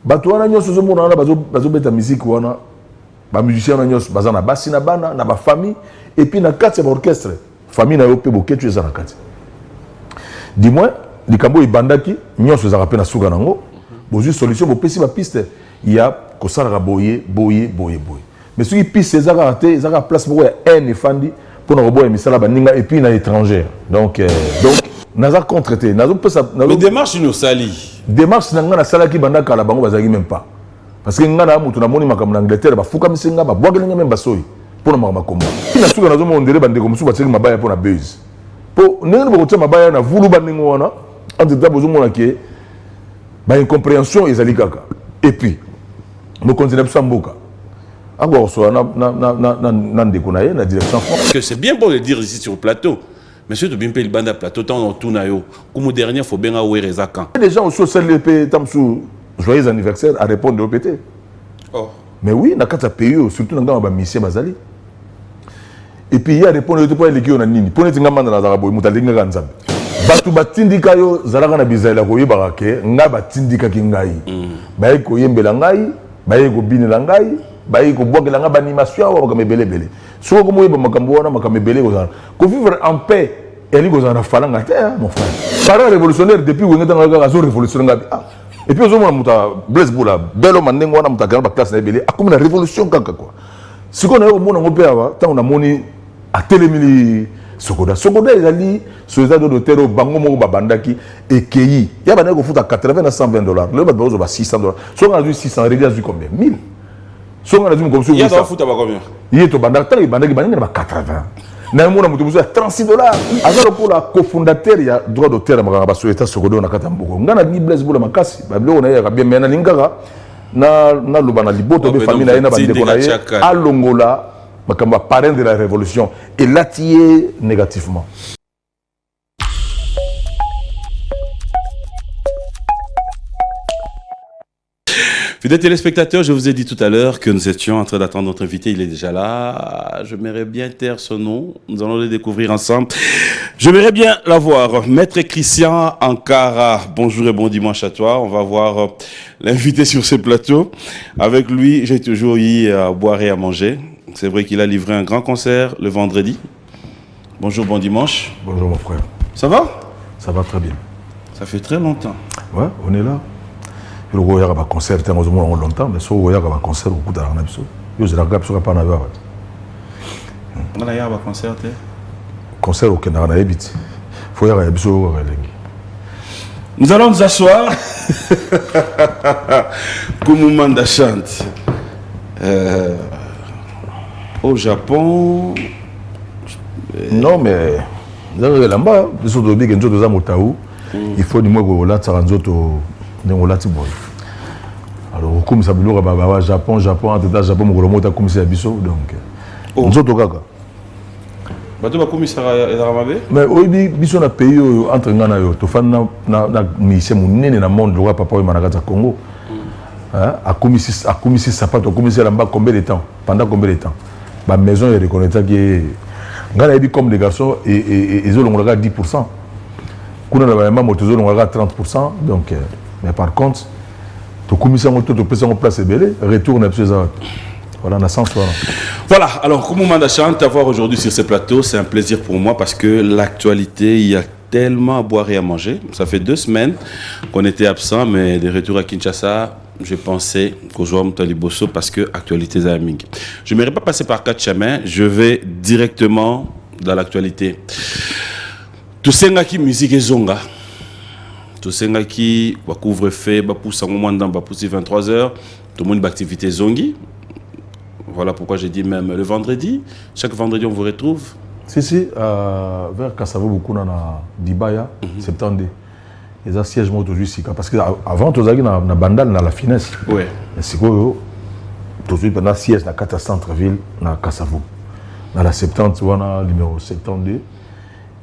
bato wana nyonso zo mona bazo beta musique wana ba musicien na nyonso bazana basi na bana na ba famille et puis na kati ya orchestre famille na yo pe boketu eza na kati du moins likambo ibandaki nyonso za rapena suka nango bozu solution bo pesi ba piste ya ko sala boye mais ce qui piste ezaka raté ezaka place pour un efandi pour na roboya misala baninga et puis na étrangère donc naza contre-traité nazo pesa mais démarche nous sali démarche na nga na sala ki bandaka la bango bazaki même pas parce que nga na mutu na moni makambo na Angleterre ba fuka misenga ba bwagela nga même basoyi pour na makomba ina suka nazo mo ndele bande ko musu ba tseki mabaya pour na base po nene bo kotia mabaya na vulu baningo wana entre temps bozo mona ke ba incompréhension ezali kaka et puis mo continue ça mboka encore so na ndeko na ye na direction que c'est bien beau de dire ici sur le plateau. Monsieur de Bimpe, il bande à plateau, tant on tourne à eux. Comme dernier, il faut bien avoir les quand. Les gens aussi au CLP, joyeux anniversaire à répondre au PT. Oh. Mais oui, dans le pays, surtout dans le mission Bazali. Et puis, il y a répondre au pays, il y a nini. Pour les gens qui ont été mutalinga ganzambe. Batu batindika yo zalaka na bizaila ko yeba ke nga batindika ki ngai. Ba ko yembela ngai, ba ko binela ngai, ba ko bwakela nga banimation wa ka mebele. Si vous avez vivre en paix, elle est mon frère. Parents révolutionnaire depuis où vous révolutionnaire. Et puis, vous avez Blaise Boula, belle homme, vous avez classe comme une révolution. Si vous avez a télémili Sokoda. Sokoda, ils ont sur les de terreau, Bangomo, Babandaki, et Keyi. Il y a des gens qui 80 à 120 dollars. Le bas de 600 dollars. Si on a dit 600, il y a combien 1000. Si on a dit comme ça, il y a combien il est au bandar, il y a 80. Na mona mutu muzo 36 dollars. Azalo pour la cofondateur ya droit d'auteur à Makaba sur l'état Sokodo na Katambuko. Ngana ni Blaise Boula makasi. Bablo na ya bien mena lingara na lubana liboto de famille na ina bande ko na ye alongola makamba parrain de la révolution et l'attirer négativement. Fidèles téléspectateurs, je vous ai dit tout à l'heure que nous étions en train d'attendre notre invité. Il est déjà là. J'aimerais bien taire son nom. Nous allons le découvrir ensemble. J'aimerais bien l'avoir. Maître Christian Ankara. Bonjour et bon dimanche à toi. On va voir l'invité sur ce plateau. Avec lui, j'ai toujours eu à boire et à manger. C'est vrai qu'il a livré un grand concert le vendredi. Bonjour, bon dimanche. Bonjour mon frère. Ça va? Ça va très bien. Ça fait très longtemps. Ouais, on est là. Le Roya a un concert, il y a longtemps, mais ce Roya a un concert au bout de la Nabso. Il y a un concert. Concert au Canada, il faut y avoir un Nous allons nous asseoir. Kumumanda chante. Au Japon. Non, mais là-bas, il faut du moins que là, ça alors, comme ça, Japon, en tout cas, Japon, comme ça, donc. Nous sommes kaka. Mais oui, biso na pays entre ngana yo, to fan na mission munene na monde roi papa et manakata Congo. Hein, a commissi sapato, commissi là-bas combien de temps? Pendant combien de temps? Ma maison est reconnaître que ngana dit comme des garçons et ils ont 10%. Kuna na ba moto zo 30%, donc mais par contre, tu commissions en place et belé, retourne absolument. Voilà, on a sens. Voilà, alors comme on chante t'avoir aujourd'hui sur ce plateau, c'est un plaisir pour moi parce que l'actualité, il y a tellement à boire et à manger. Ça fait 2 semaines qu'on était absent, mais de retour à Kinshasa, j'ai pensé qu'au joueur Mtaliboso parce que l'actualité est à Ming. Je ne m'aimerais pas passer par 4 chemins, je vais directement dans l'actualité. Tout ça, qui musique et zonga. Tout ça qui va couvre-feu, va pousser un moment dans, va pousser 23h. Tout le monde va activité zongi. Voilà pourquoi j'ai dit même le vendredi. Chaque vendredi, on vous retrouve. Si, vers Kassavo, beaucoup dans Dibaya, septembre. Les assièges aujourd'hui, parce qu'avant, tu as na bandal, na la finesse. Oui. C'est quoi, aujourd'hui, pendant le siège, dans le centre-ville, na Kassavo. Dans la septembre, tu vois, numéro 72.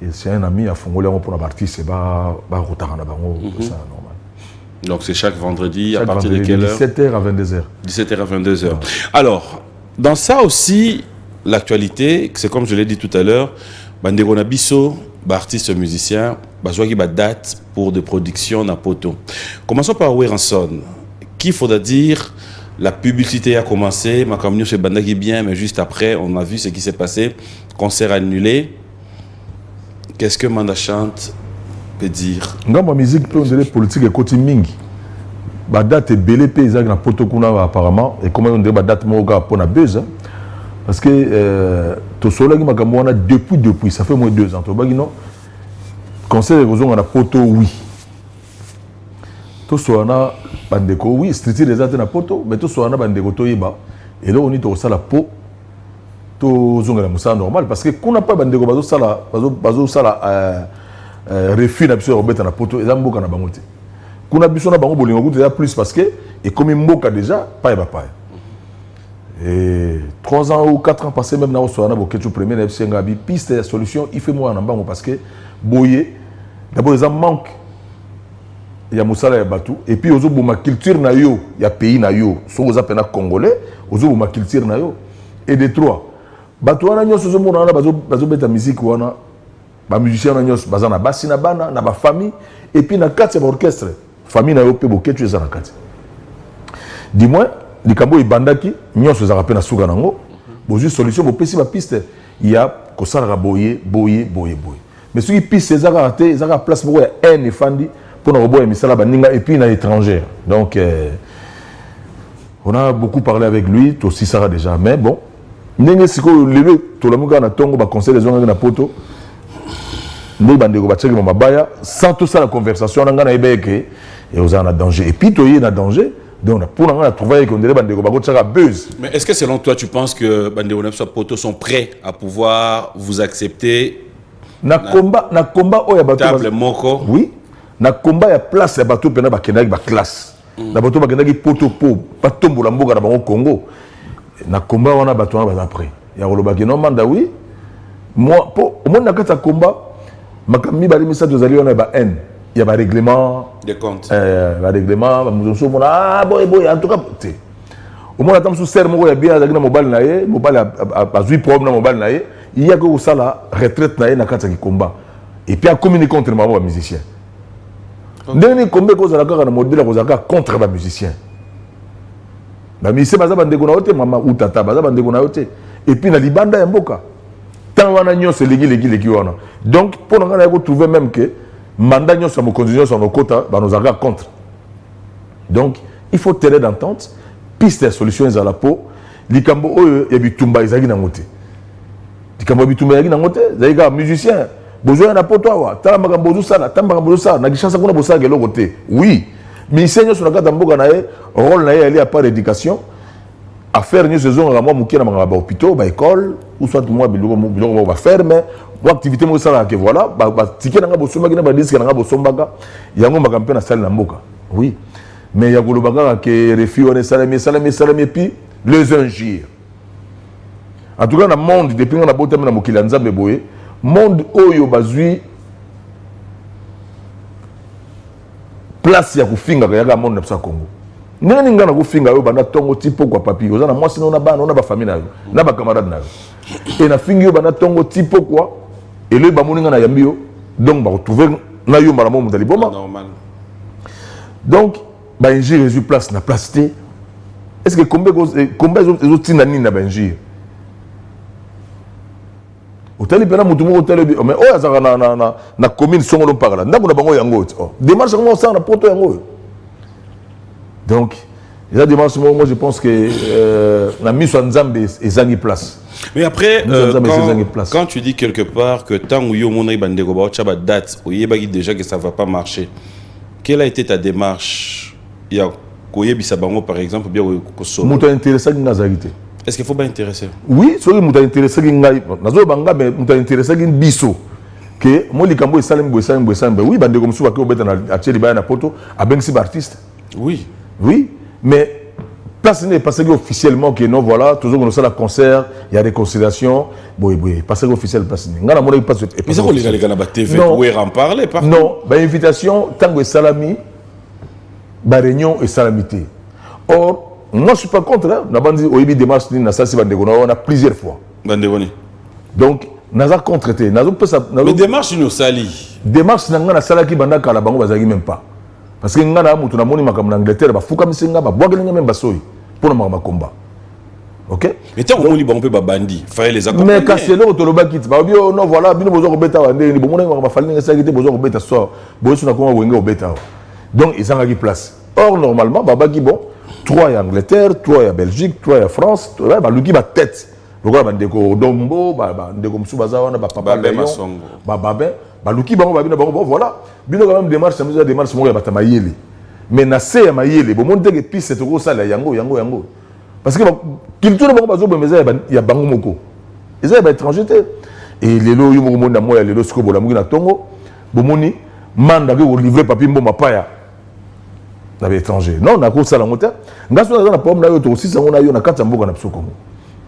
Et c'est un ami à Fongolia pour la partie, c'est pas retard en avant, c'est normal. Donc c'est chaque vendredi, à partir de quelle heure? 17h à 22h. 17h à 22h. Ouais. Alors, dans ça aussi, l'actualité, c'est comme je l'ai dit tout à l'heure, Bandego Nabiso, artiste musicien, qui a date pour des productions na poto. Commençons par Weranson. qu'il faudra dire, la publicité a commencé, ma camion se bandaki bien, mais juste après, on a vu ce qui s'est passé, concert annulé. Qu'est-ce que Manda Chante peut dire? Ma musique peut dire politique et côté mingi. La date est belle, paysan na Potokuna apparemment, et comment on dit la date moga pour na buzz. Parce que tout cela qui m'a depuis, ça fait moins de 2 ans. Non, conseil de raison on a poto oui. Tout cela na bandeko oui, street les autres na poto, mais tout cela na bandeko to yeba. Et là on est tout ça la peau, tout zonga la moussa normal parce que qu'on n'a pas bandeko bazo ça la refus d'absolu robert na poto, et mboka na bangote. Qu'on a besoin na bango bolingo déjà plus parce que et comme mboka déjà pas pas. Et 3 ans ou 4 ans passés, même dans le quelque chose premier, il piste de solution, il fait moi en banque parce que boyer, d'abord ils en manquent. Il y a Moussala et Batou, et puis aux autres, ma culture na yo, il y a pays na yo, sont aux appels congolais, aux autres, ma culture na yo. Et des 3. Batou, on a nyos, aux autres, on a bazo beta musique, on a ba musicien na nyos, bazana bassi na bana, na ba famille, et puis na 4 orchestre, famille na yo, pe boké, tu es en 4. Dis-moi, les Kambo et Bandaki, nous sommes à peine à Souganango. Vous avez solution, vous avez piste. Il y a que ça va boyer. Mais ceux qui piste, ils ont place pour un effandi pour nous reboyer, mais ça là, et puis il est étranger. Donc, on a beaucoup parlé avec lui, tout aussi ça déjà. Mais bon, nous avons levé tout le monde à Tongo, conseil des gens à Poto. Nous avons sans tout ça, la conversation, on a et on a danger. Et puis, il y a danger. Donc, pour trouver qu'on dirait que buzz. Mais est-ce que selon toi, tu penses que Bandeko Nepsa Poto sont prêts à pouvoir vous accepter? Na combat, oh ya bateau. Table moko. Oui. Na combat ya place ya bateau pena ba kenaki ba classe. Na bateau ba kenaki poto po, pas tombo la mboka na bango Congo. Na combat wana bateau wana ba après. Ya roloba ke non manda oui. Moi po au monde na kata combat makambi bali misa dozali wana ba haine. Il y a un règlement de compte. Un règlement, ah boy, en tout cas, au moins, attends, sous serre, il y a bien un mobile, a 8 problèmes mobile, il y a que ça la retraite na kata qui combat. Et puis, à communiquer contre les musiciens. Dernier combat, cause la cara modèle, contre les musiciens. Mais musicien, baza bandeko na ote, maman ou tata, baza bandeko na ote. Et puis, na libanda ya mboka. Tant wana nyo se legi wana. Donc, pour nous trouver même que mandat nous sommes conditions sur nos quotas, nous avons contre. Donc, il faut terrain d'entente, piste de solution à la peau. Les Cambo, il y a des tumba, ils ont des motés. Les Cambo, ils ont des des musiciens. Besoin d'un potoa, t'as un bozo ça, t'as un bozo ça, n'a chance qu'on a bossé à l'autre côté. Oui, mais ici, nous sommes dans le rôle, il y a pas d'éducation. À faire une saison, à moi, moukia dans l'hôpital, à l'école, ou soit moi, on va faire, mais l'activité, moi, ça, que voilà, ticket dans la bossomba, qui n'a pas disque dans la bossomba, il y a un campagne à salle Namboka. Oui, mais il y a un bagarre qui est refuge, on est salami, puis les injures. En tout cas, dans le monde, depuis qu'on a beau terme dans Mokilanza, mais boye, monde où il y a bazui, place ya kufinga ka yaga monde na Congo. Nani ngana kufinga yo bana tongo tipo kwa papi. Ozana mwasi na bana na ba famille na yo, na ba camarade na yo. Et na fingi yo bana tongo tipo kwa et le ba moninga na yambi yo. Donc ba retrouver na yo mara mo mudali boma. Normal. Donc ba inji résu place na place té. Est-ce que combien les autres nani na ba inji? Hôtel pena mutumo hôtel mais oh azaka na commune songolo parla. Ndako na bango yango. Démarche comment ça na poto yango. Donc, il y a des démarches, moi je pense que la mise en Nzambe est en place. Mais après, quand tu dis quelque part que tant où yo monai bandego ba chaba date, ou yeba déjà que ça va pas marcher. Quelle a été ta démarche? Il y a koyebisa bango par exemple bien ko so. Muto intéressé na zarité. Est-ce qu'il faut pas intéresser? Oui, so muto intéressé ngai. Nazo banga mais muto intéressé biso. Que moi likambo esalem boesambe. Oui, bandego msu ba ko beta na acheli ba na poto, abengsi ba artiste. Oui. Oui, mais place n'est pas officiellement que non, voilà, toujours qu'on a le concert, il y a des considérations. Oui, pas officiel place n'est. On a mon pas. Mais ça, on les gars na TV, vous en parler par. Non, bah invitation, tango et salami, bah réunion et salamité. Or, moi je suis pas contre. Hein. On a dit au démarche na ça c'est on a plusieurs fois. Bandegoni. Donc, naza contre-traité. Mais démarche nous sali. Démarche n'a pas salaki banda kala bango bazagi même pas. parce que ngana mutu na moni makambo na Angleterre ba fuka misenga ba bwagela même basoyi pour na combat. OK? Mais tant qu'on libre on peut bandi, fallait les accompagner. Mais Casselo to loba kit ba bio non voilà bino bozo ko beta wa ndeni bomona ba fali nga sakite bozo ko beta so bozo na ko wenga o beta. Donc ils ont place. Or normalement babaki bon 3 en Angleterre, 3 en Belgique, 3 en France, ba luki ba tête. Lokola ba ndeko Dombo ba ndeko Msubaza wana ba papa Masongo. Ba luki bango ba bino bango voilà. Bino quand même démarche mo ya bata mayele. Mais na se ya mayele bo monte que piste to ko sala yango. Parce que culture bango bazo bomeza ya bango moko. Ils sont étrangers et lelo yo mo monda moya lelo siko bola mugi na tongo bomoni manda ko livrer papier mbo mapaya. Na étranger. Non, na ko sala ngota. Ngaso na problème na yo to aussi sango na yo na kata mboka na biso Congo.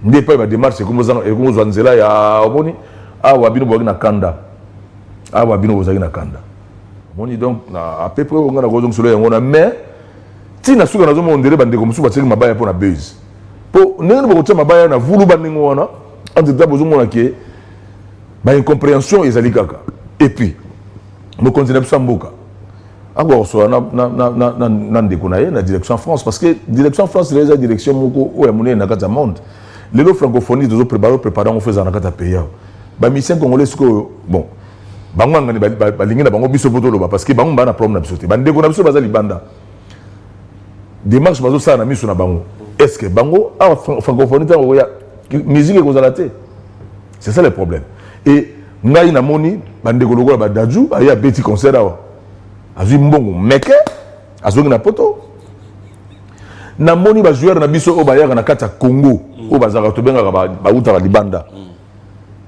Ndé pa ba démarche comme ça et comme nzela ya omoni awa bino bogi na kanda. Awa bino bozaki na kanda. Omoni donc à peu près on a ko donc solo yango na mais ti na suka na zo mo ndele bande ko musu bateli mabaya pour na base. Po nene bo ko mabaya na vulu bandingo wana entre temps bozo mona ke ba incompréhension ezali kaka. Et puis nous continuons à mboka. Encore so na ndeko na ye na direction France parce que direction France c'est la direction moko o ya monene na kata monde. Les francophonie de préparer on fait en kata pays. Ba mission congolais bon. Bango ngani ba lingi na bango biso poto loba parce que bango ba na problème na biso te. Ba ndeko na biso bazali banda. Démarche bazo ça na miso na bango. Est-ce que bango a francophonie ta ya musique ko zalate? C'est ça le problème. Et ngai na moni ba ndeko lokola ba daju ba ya petit concert awa. Azui mbongo meke azongi na poto. Na moni ba joueur na biso o ba ya na kata Congo o ba zaka to benga ba uta libanda.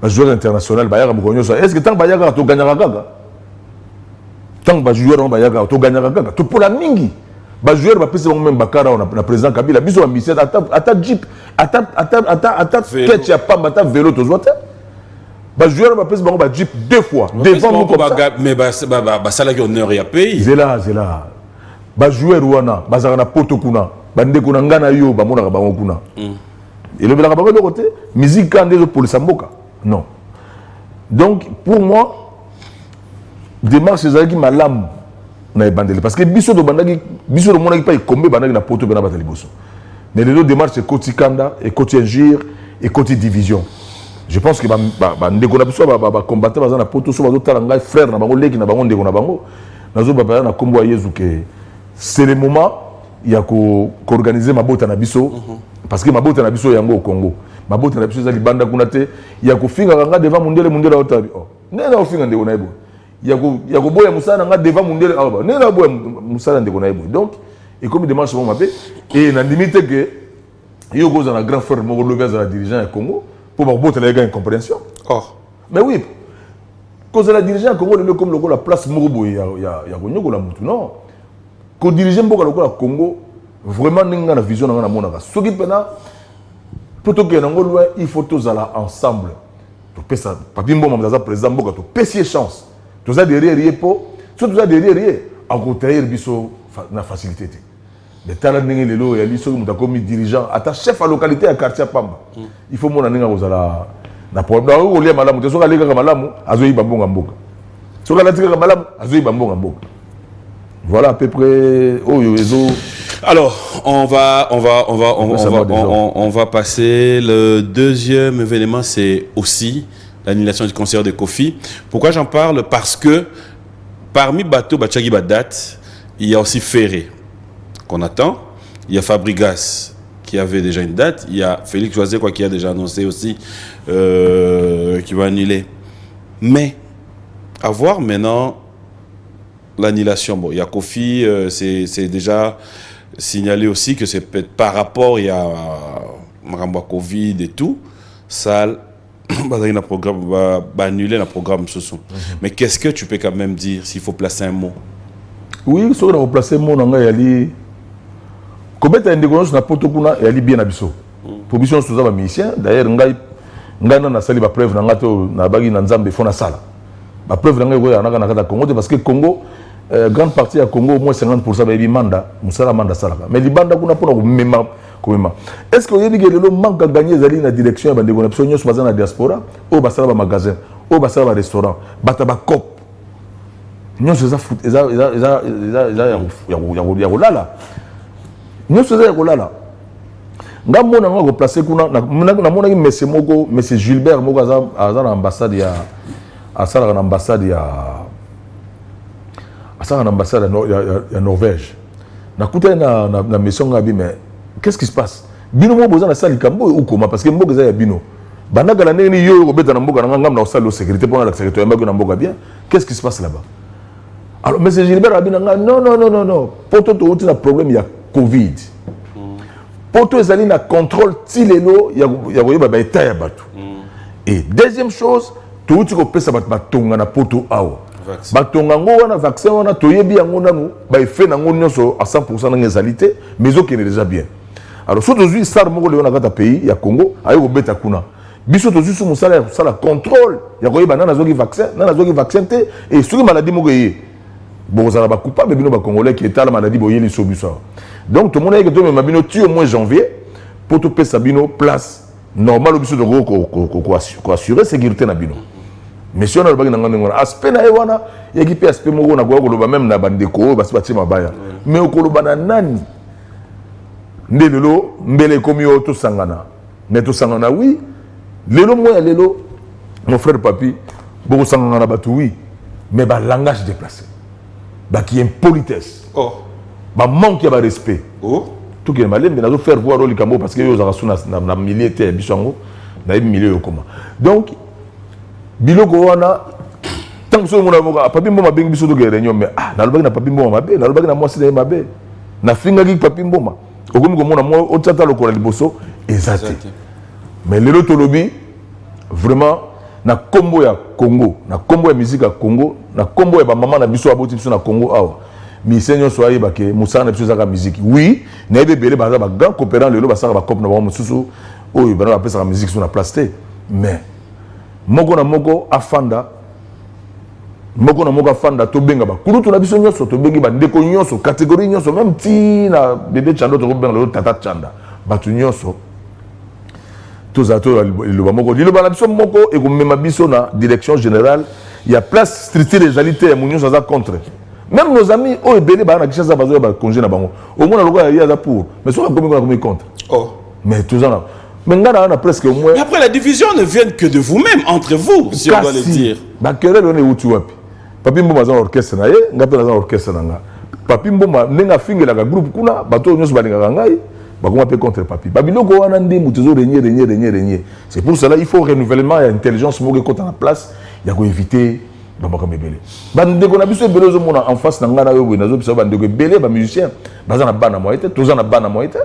Ba joueur international ba ya mo ça. Est-ce que tant ba ya to gagner kaka? Tant ba joueur ba ya to gagner kaka. To pour la mingi. Ba joueur ba pesa même bakara na président Kabila biso ba mission ata jeep ata sketch ya pamba ata vélo to zote. Ba joueur ba pesa ba jeep deux fois devant nous comme ça. Mais ba sala ki honneur ya pays. Zela ba joueur wana ba zaka na poto kuna ba ndeko na ngana yo ba mona ba kuna. Et le belaka ba de côté musique quand des pour le samboka. Non. Donc pour moi démarche ezaki malamu na bandeli parce que biso do bandaki biso do mona ki pa ikombe bandaki na poto bena batali boso. Mais les deux démarches c'est côté Kanda et côté Ingir et côté division. Je pense que ba ndeko na biso ba combattre bazana na poto so bazo tala ngai frère na bango leki na bango ndeko na bango nazo ba na kombo ya Yezu ke c'est le moment il y a qu'organiser mabota na biso parce que mabota na biso yango au Congo mabota na biso za libanda kuna te il y a ko finga nga devant mundele otabi oh nena ofinga ndeko na ebo il y a ko boya musana nga devant mundele aba nena boya musana ndeko na ebo donc et comme démarche bon mabé et na limite que yo goza na grand frère mo lever za dirigeant ya Congo pour mabota na gagner incompréhension mais oui cause la dirigeant Congo le comme le la place morubo ya konyogo la mutu non ko diriger mboka lokola Congo vraiment ninga na vision na monaka soki pena plutôt que nango loin il faut tous aller ensemble to pesa papi mboma mzaza président mboka to pesier chance to za derrière po so to za derrière a côté biso na facilité te mais tala ninga lelo ya biso muta comme dirigeant ata chef à localité à quartier Pamba il faut mona ninga kozala na problème o lia malamu te so ka leka malamu azoyi bambonga mboka so ka latika malamu azoyi bambonga mboka. Voilà à peu près. Alors, on va passer. Le deuxième événement, c'est aussi l'annulation du concert de Kofi. Pourquoi j'en parle? Parce que parmi Bateau Bachagi Badat, il y a aussi Ferré qu'on attend. Il y a Fabregas qui avait déjà une date. Il y a Félix Joisé qui a déjà annoncé aussi qui va annuler. Mais à voir maintenant. L'annulation, bon, il y a Kofi, c'est déjà signalé aussi que c'est peut-être par rapport il y a Maramba Covid et tout, ça va annuler le programme Soso. Mais qu'est-ce que tu peux quand même dire s'il faut placer un mot? Oui, si on va placer un mot, on va dire comment tu as une déconnaissance na poto kuna et ali bien abisso. Pour biso nous sommes musiciens. D'ailleurs, ngai na sali ba preuve na ngato na bagi na nzambe fona sala. Ba preuve na ngai na kata Congo parce que Congo grande partie à Congo au moins 50% baby manda musala manda salaka mais libanda kuna pona komema est-ce que yedi gelelo manque à gagner zali na direction ya bande kona biso nyos bazana diaspora o basala ba magasin o basala ba restaurant bata ba cop Nous faisons foot, il y a là. Nous faisons là. Nga mona nga replacer kuna na mona ki monsieur Gilbert moko aza na ambassade ya asala na ambassade ya Norvège. Na kuta na mission ngabi mais qu'est-ce qui se passe? Bino mo boza na sali kambo ou comment parce que mboka za ya bino. Banaka la ndeni yo robeta na mboka na ngam na sali sécurité pour la sécurité ya mboka na mboka bien. Qu'est-ce qui se passe là-bas? Alors monsieur Gilbert abina nga non. Poto to uti na problème ya Covid. Poto ezali na contrôle tilelo ya koyeba ba état ya bato. Et deuxième chose, to uti ko pesa bato batonga na poto awa. Batonga ngo wana vaccin wana toyebi yango nanu ba effet nango nyonso à 100% na ngezalité mais ok est déjà bien. Alors surtout aujourd'hui star moko le wana kata pays ya Congo ayo ko beta kuna. Biso to juste musala sala contrôle ya koyeba nana zoki vaccin te et soki maladie moko yé. Bon ça va coupable bino ba congolais qui est à la maladie boyeli so biso. Donc tout le monde a que toi même bino tu au mois janvier pour te payer sabino place normale biso de ko assurer sécurité na bino. Mais si on a le bagage dans aspect na ewana équipe aspect moko na ko loba même na bandeko basi bati mabaya. Mais ko loba na nani ndelelo mbele komi o to sangana. Mais to sangana oui. Lelo moi lelo mon frère papi boko sangana na batu oui. Mais ba langage déplacé. Bah qui est politesse. Oh. Bah manque de respect. Oh. Tout qui est malin, mais nous faire voir le cambo parce que nous avons na milieu de bisango, na milieu comment. Donc biloko wana tant que mon avocat papi mboma bengi biso to réunion mais na lobaki na papi mboma mabe, na lobaki na moi c'est mabe. Na finga ki papi mboma. Okomi ko mona mo o tata lokola liboso ezate. Mais le loto lobby vraiment na kombo ya Congo, na kombo ya musique ya Congo, na kombo ya ba maman na biso aboti biso na Congo awa. Mi seigneur soyez ba ke musana biso za musique. Oui, na ebe belé ba grand coopérant lelo ba saka ba cop na ba mususu oyo ba na pesa la musique sur na place te. Mais moko na moko afanda to benga ba kulutu na biso nyonso to bengi ba ndeko nyonso catégorie nyonso même ti na bébé chando to benga lo tata chanda ba tu nyonso tozato le moko dilo ba na biso moko e ko mema biso na direction générale il y a place stricte légalité ya munyo za contre même nos amis o ebele ba na kisha bazo ba congé na bango au moins lokola ya za pour mais so comme contre Oh. mais tout ça mais ngana na presque au moins Mais après la division ne vient que de vous-même entre vous si on doit le dire. Ba querelle on est où tu wapi papi mboma za orchestre na ye ngape na za orchestre na nga papi mboma nenga fingela ka groupe kuna bato nyonso balinga ngai bakoma pe contre papi babiloko wana ndi mutuzo régner c'est pour cela il faut renouvellement et intelligence moko ko na place ya ko éviter bamaka mebele bandeko na biso ebele mona en face na ngana yo bo nazo biso bandeko ebele ba musicien baza na bana moite toza na bana moite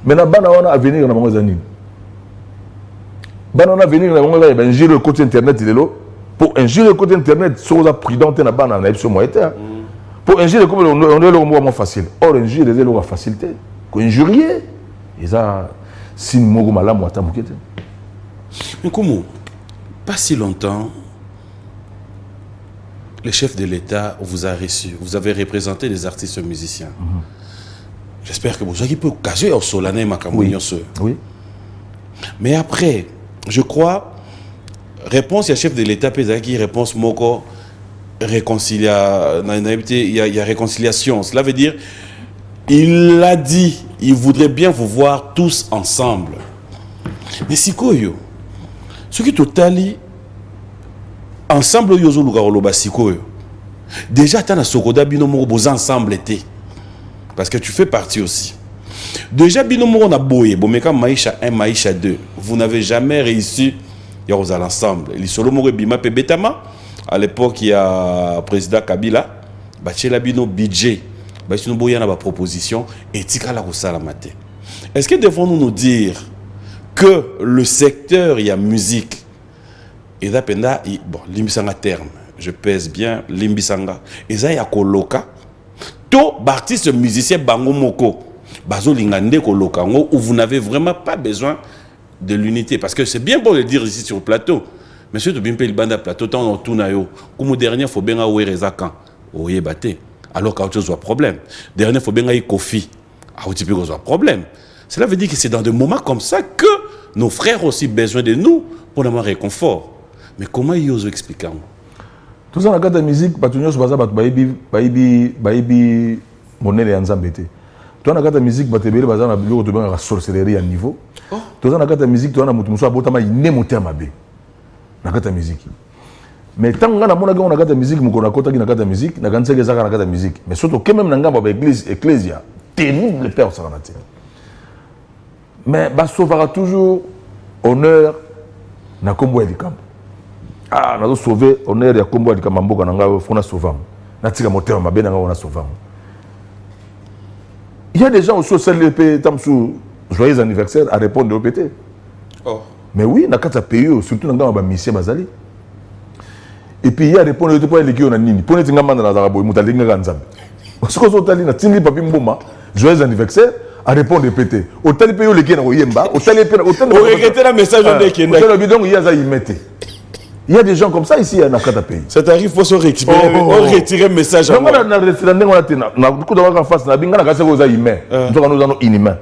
mais na bana wana avenir na bango zanini bana wana avenir na bango ba ingérer le côté internet lelo pour ingérer le côté internet soza prudent na bana na biso moite pour ingérer comme on est le mot facile or ingérer les lois facilité ko injurier ça si moko malamu atamukete. Mais comment pas si longtemps le chef de l'État vous a reçu, vous avez représenté des artistes musiciens. J'espère que vous avez pu caser au solennel Makamounio. Oui. Mais après, je crois, réponse il y a chef de l'État qui réponse moko il y a réconciliation. Cela veut dire il l'a dit, il voudrait bien vous voir tous ensemble. Mais si quoi yo, ce qui totali ensemble yozo lugarolo basiko déjà t'as na sokoda bino moko boz ensemble été parce que tu fais partie aussi déjà bino moko na boye bomeka maisha 1 maisha 2 vous n'avez jamais réussi ya aux ensemble li solo moko bima pe betama à l'époque il y a président Kabila bachela bino budget bachino boya na ba proposition et tikala ko sala maté. Est-ce que devons-nous nous dire que le secteur il y a musique et là, bon, limbisanga terme, je pèse bien, limbisanga. Et ça, il y a koloka. Tout artiste musicien bango moko, bazo lingande koloka, où vous n'avez vraiment pas besoin de l'unité. Parce que c'est bien beau de le dire ici sur le plateau. Monsieur Tobimpe, il bande à plateau, tant on tourne à yo. Comme dernier, il faut bien avoir Rezakan. Oye bate. Alors qu'à autre chose, il y a problème. Dernier, il faut bien avoir Kofi. À autre chose, il y a problème. Cela veut dire que c'est dans des moments comme ça que nos frères ont aussi besoin de nous pour avoir un réconfort. Mais comment ils osent expliquer? Tout ça dans la musique, Patunios Baza, Baïbi, Monel et Anzambete. Tout dans la musique, Batebele Baza, na bureau de la sorcellerie à niveau. Tout dans la musique, tu as Moutoumoussa, Botama, il n'est monté à ma baie. Dans la musique. Mais tant que on a la musique, on a la musique, on a la musique. Mais surtout, quand même, on a l'église, ecclésia, terrible père, ça va. Mais ça sauvera toujours honneur na Kombo Elikam. Ah, on a sauvé honneur de Kombo Elikam, on a sauvé. On a tiré mon terme, on a sauvé. Il y a des gens aussi au CLP, joyeux anniversaire, à répondre au PT. Oh. Mais oui, dans le pays, surtout dans le Missia Bazali. Et puis il y a des points de point qui ont nini. Pour les gens qui ont dans la boue, ils ont des gens. Parce que les gens qui ont des papiers mboma, joyeux anniversaire, à répondre au PT. Au tel pays où les gens ont yemba, au tel pays où on regrette le message de Kenya. Au tel bidon il y a ça y mettait. Il y a des gens comme ça ici dans le pays. Ça t'arrive, faut se récupérer, on retire le message. Non, on a retiré, on a beaucoup de gens en face, on a bien gagné aux aïmés. Nous avons inhumains.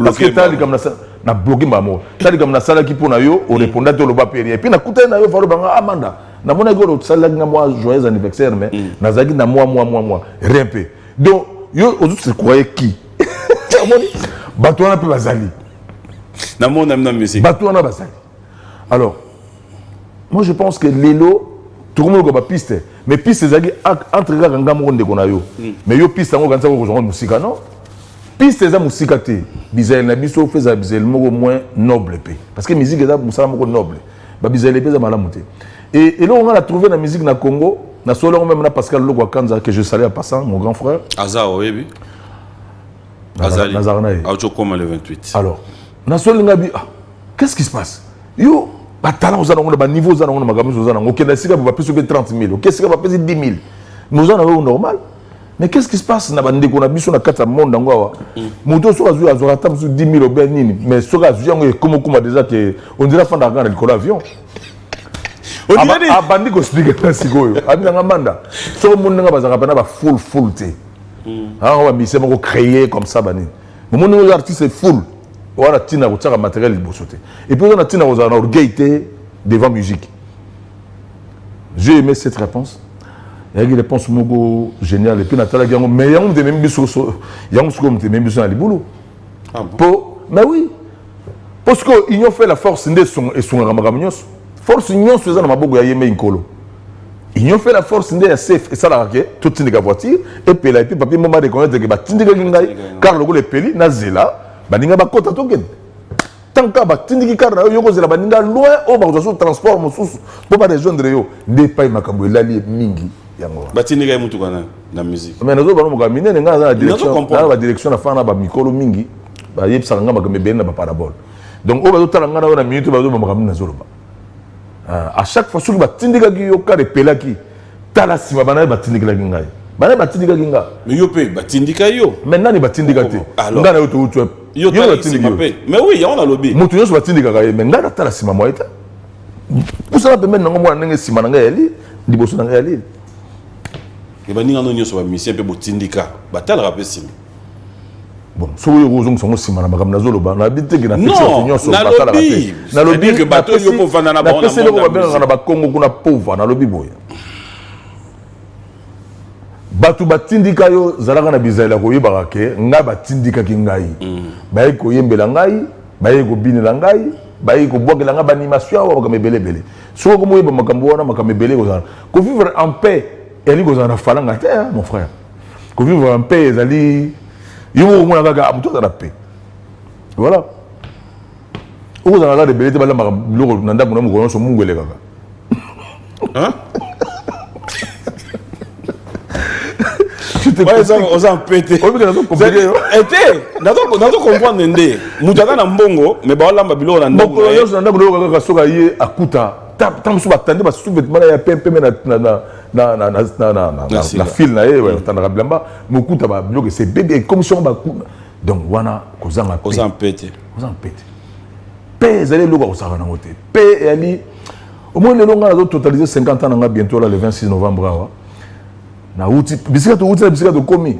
Parce que tu as dit comme ça, na bloqué maman. Tu as dit comme ça qui pour nayo, on répondait au loba péri. Et puis na coûté nayo, faut le banga amanda. Na mon ego ça là moi joyeux anniversaire mais na zagi na moi rien peu. Donc yo aux autres se croyaient qui? Bato na pe bazali. Na mon aime na musique. Bato na bazali. Alors moi je pense que l'élo tout le monde a piste mais piste zagi entre gars ngamo ndeko na yo. Mais yo piste ngo kanza ko jonga musique non? Piste za musique te bizaï na biso feza bizaï moko moins noble pe parce que musique za musala moko noble ba bizaï pe za malamu te et là on a trouvé la musique na Congo na solo même na Pascal Loko Kanza que je salue en passant mon grand frère Azar oui Azali Nazarnaï Aochokoma le 28 alors na solo ngabi qu'est-ce qui se passe yo ba talent za na ba niveau za na magamu za na OK na sika ba peso 30 000 OK sika ba peso 10 000 nous en avons normal. Mais qu'est-ce qui se passe dans le monde dans le monde Moto sur azur azur atam sur 10 000 au Bénin mais sur azur comme déjà que on dirait fin d'argent le l'avion. On dirait abandi ko expliquer ça sikoyo. Abi na manda. Sur monde nga bazaka bana ba full té. Ah on va mise mo créer comme ça bani. Mon nos artistes c'est full. Voilà tina ko tsaka matériel libosoté. Et puis on a tina ko za na orgueil devant musique. J'ai aimé cette réponse. Il y a une réponse géniale. Et puis, Nathalie, mais il y a un même biso, il y a un même biso dans les boulots. Mais oui. Parce qu'ils ont fait la force de son ramagamios. Force union faisant ma bogo yeme inkolo. Ils ont fait la force de safe et ça la tout une voiture et puis là et puis papier maman reconnaître que batindika ngai car le les peli na zela baninga bakota token. Tant que batindiki car yo ko zela baninga loin au ba transport mosusu pour pas rejoindre yo des pas makambo lali mingi. Batindika mutu kana na musique. Mais nous avons gaminé nga za direction la direction na fana ba mikolo mingi ba yebsa nga makambe ben na ba parabole. Donc au ba tala nga na minute ba zo makambe na zoloba. À chaque fois sur batindika ki yo ka repela ki tala sima bana batindika ki ngai. Bana batindika ki nga. Mais yo pe batindika yo. Maintenant ni batindika te. Nga na yo to tu. Yo batindika yo. Mais oui, on a lobby. Mutu yo batindika ka mais nga na tala sima mo eta. Pour ça pe maintenant ngo na nga sima na nga eli liboso na nga eli. Et ben, nous avons mission pour Tindika. Batal rappel sim. Bon, si vous avez un sima na magam na zoloba, na habité que na non, na lobby que bateau yo pour vendre na bon na ba Congo kuna pauvre na lobby boya. Batu batindika yo zalaka na bizaila ko yebaka ke nga batindika ki ngai. Ba ko yembela ngai, ba ko binela ngai, ba ko bwakela nga ba animation wa makamebele. So ko moyeba makambo wana makamebele ko zana. Ko vivre en paix. Et lui, il a fallu en terre, mon frère. Qu'on vive en paix, il a dit, il y a un paix. Voilà. Vous avez des billets de balle, hein? Ils ont pété. Comprendre ndé. Mutaka na mbongo, mais ba wala mbabilo na ndako. Mbongo yo na ndako ka soka ye akuta. Tam su batande ba su vetement ya pempe na fil na ye tandaka blamba mokuta ba bloqué c'est bébé commission ba donc wana kozanga pété. Paix allez loko osaka na ngote. Paix ali au moins le longa na totaliser 50 ans na bientôt là le 26 novembre na outi bisika to komi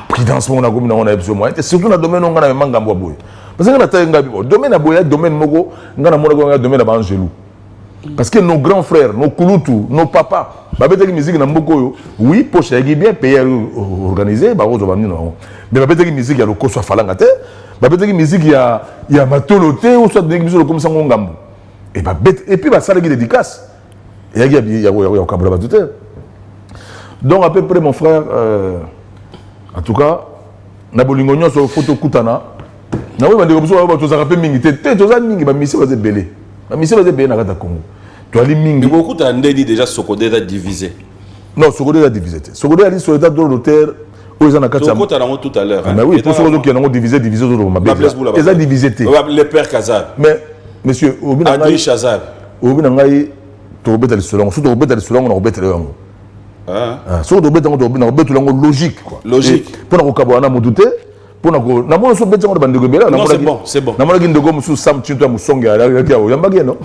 prudence mon na komi na ona episode moi surtout na domaine on na mangambo boy parce que na tayenga bi domaine na boya domaine moko ngana mona ko domaine na ba angelou Parce que nos grands frères, nos kulutu, nos papas, babetaki musique na mboko, oui, poche yaki bien payé organisé, ba rozo bamni non. Mais babetaki musique ya loko soit falanga te, babetaki musique ya matoloté ou soit des musique comme ça ngambu. Et puis ba sala qui dédicace. Yaki ya kabula batute. Donc à peu près mon frère en tout cas na bolingo nyonso photo kutana. Na oui bande comme ça ba to za rappel mingi te to za mingi ba misi ba ze belé. La mission va être dans le Congo. Tu as les mingi. Beaucoup t'as dit déjà Sokodé est divisé. Non, Sokodé est divisé. Sokodé a dit sur l'état de l'auteur. Où ils en ont quatre. Sokodé t'as tout à l'heure. Mais oui, pour ceux qui ont divisé ils ont divisé. Les pères Kazab. Mais monsieur, Adri Chazab. Obi Nangai, tu obéis à l'islam. Surtout obéis à l'islam, on obéit à l'islam. Surtout obéis à l'islam, logique quoi. Logique. Pour nous caboana moudouté. Pour nous, na moi, non, c'est bon, c'est bon. Na moi, nous avons sous Sam Chinto Musonga. Il y a pas non.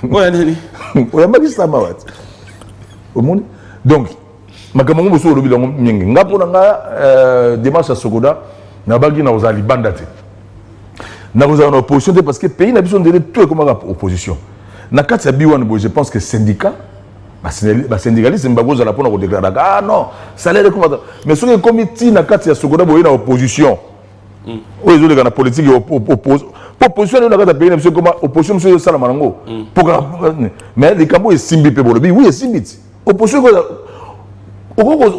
Ouais, nani. Il y a pas ça mawat. Au monde. Donc, makambo muso lobi longo mingi. Ngapo nga démarche à Sokoda, na bagi na ozali bandate. Na ozali en opposition parce que pays n'a besoin de tout comme opposition. Na kati ya biwan bo je pense que syndicat ba syndicaliste mbago za la pona ko déclarer ah non, salaire comme mais ce que comité na kati ya Sokoda bo na opposition. Oui, ils ont la politique opposition na kati ya pays na comme opposition monsieur sala manango. Mais les cambo est simbi pe bolobi oui est simbi. Opposition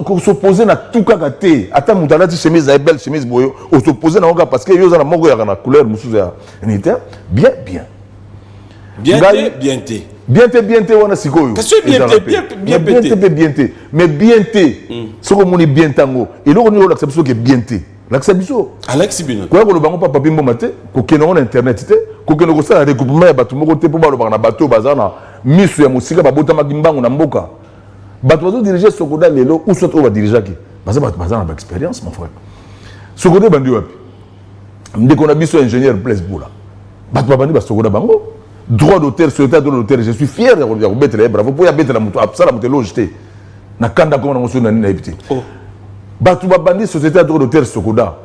ko s'opposer na tout kakaté ata mutala ti chemise à belle chemise boyo o s'opposer na parce que yo za na moko ya na couleur mususu ya unitaire bien wana sikoyo qu'est-ce que bien mais bien soko moni bien tango et là on y l'acception que bien l'acception Alex Bino quoi ko lo bango papa bimbo mate ko keno na internet te ko keno ko sala regroupement ya batu moko te po ba lo bana bato bazana misu ya musika babota magimbango na mboka bato bazo diriger Sokoda lelo ou soit on va diriger qui bazana ba expérience mon frère Sokoda bandi wapi ndeko na biso ingénieur Blaise Boula bato babandi ba Sokoda bango droit d'auteur sur l'état de l'auteur je suis fier de remettre les bravo pour y mettre la moto ça la moto logité na kanda comme na moto na éviter bato babandi société de l'auteur Sokoda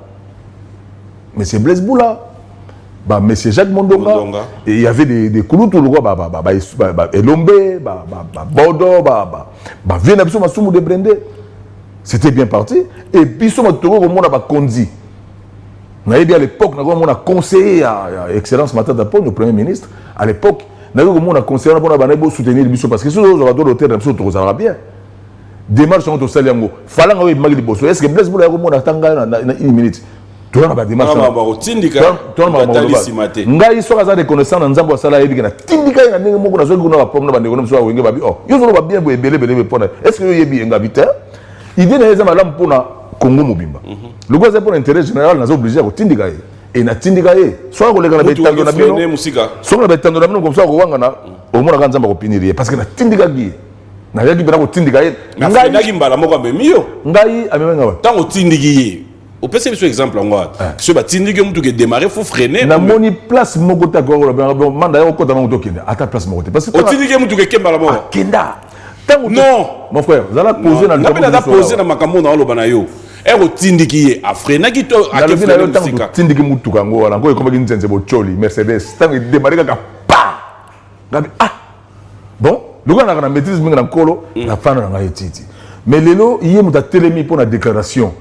monsieur Blaise Boula monsieur Jacques Mondonga et il y avait des kulutu le roi Elombe Bodo viens absolument sous de Brendé c'était bien parti et puis sur notre tour au monde a Kondi on avait bien à l'époque on a conseillé à excellence Matata Pon le premier ministre à l'époque on a conseillé on a soutenir le parce que sur l'auteur on a bien démarche on a yango fallait avoir magli bosso est-ce que Blaise Boula on a tanga une minute toi na ba démarche ngai soka za reconnaissant na nzambo sala yebi na tindika na ndenge moko na zo kuna ba pomna ba ndeko na so wenge ba bi oh yo zo ba bien bo ebele pona est-ce que yo yebi nga bita idée na eza malamu pona Congo mobimba le gwa za pour intérêt général na zo obligé ko tindika ye et na tindika ye soka ko leka na betando na bino soka na betando na bino comme ça ko wanga na au mona ka nzamba ko piniri parce que na tindika gi na yaki bena ko tindika ye ngai nagi mbala moko amemiyo ngai amemenga ba tango tindiki ye au PC sur exemple en moi ce batindi que mutu que démarrer faut freiner na moni place moko ta ko manda yo ko ta moko kenda ata place moko parce que au tindi que mutu que kemba la moko kenda non mon frère vous allez poser na na poser na makambo na lo bana yo e ko tindiki ye afrena ki to a ke freiner musika tindiki mutu kango wala ngo ko magi nzenze bo choli Mercedes tango démarrer ka pa ngabi bon le gars na maîtrise mingi na kolo na fana na etiti mais lelo yé muta telemi pour la déclaration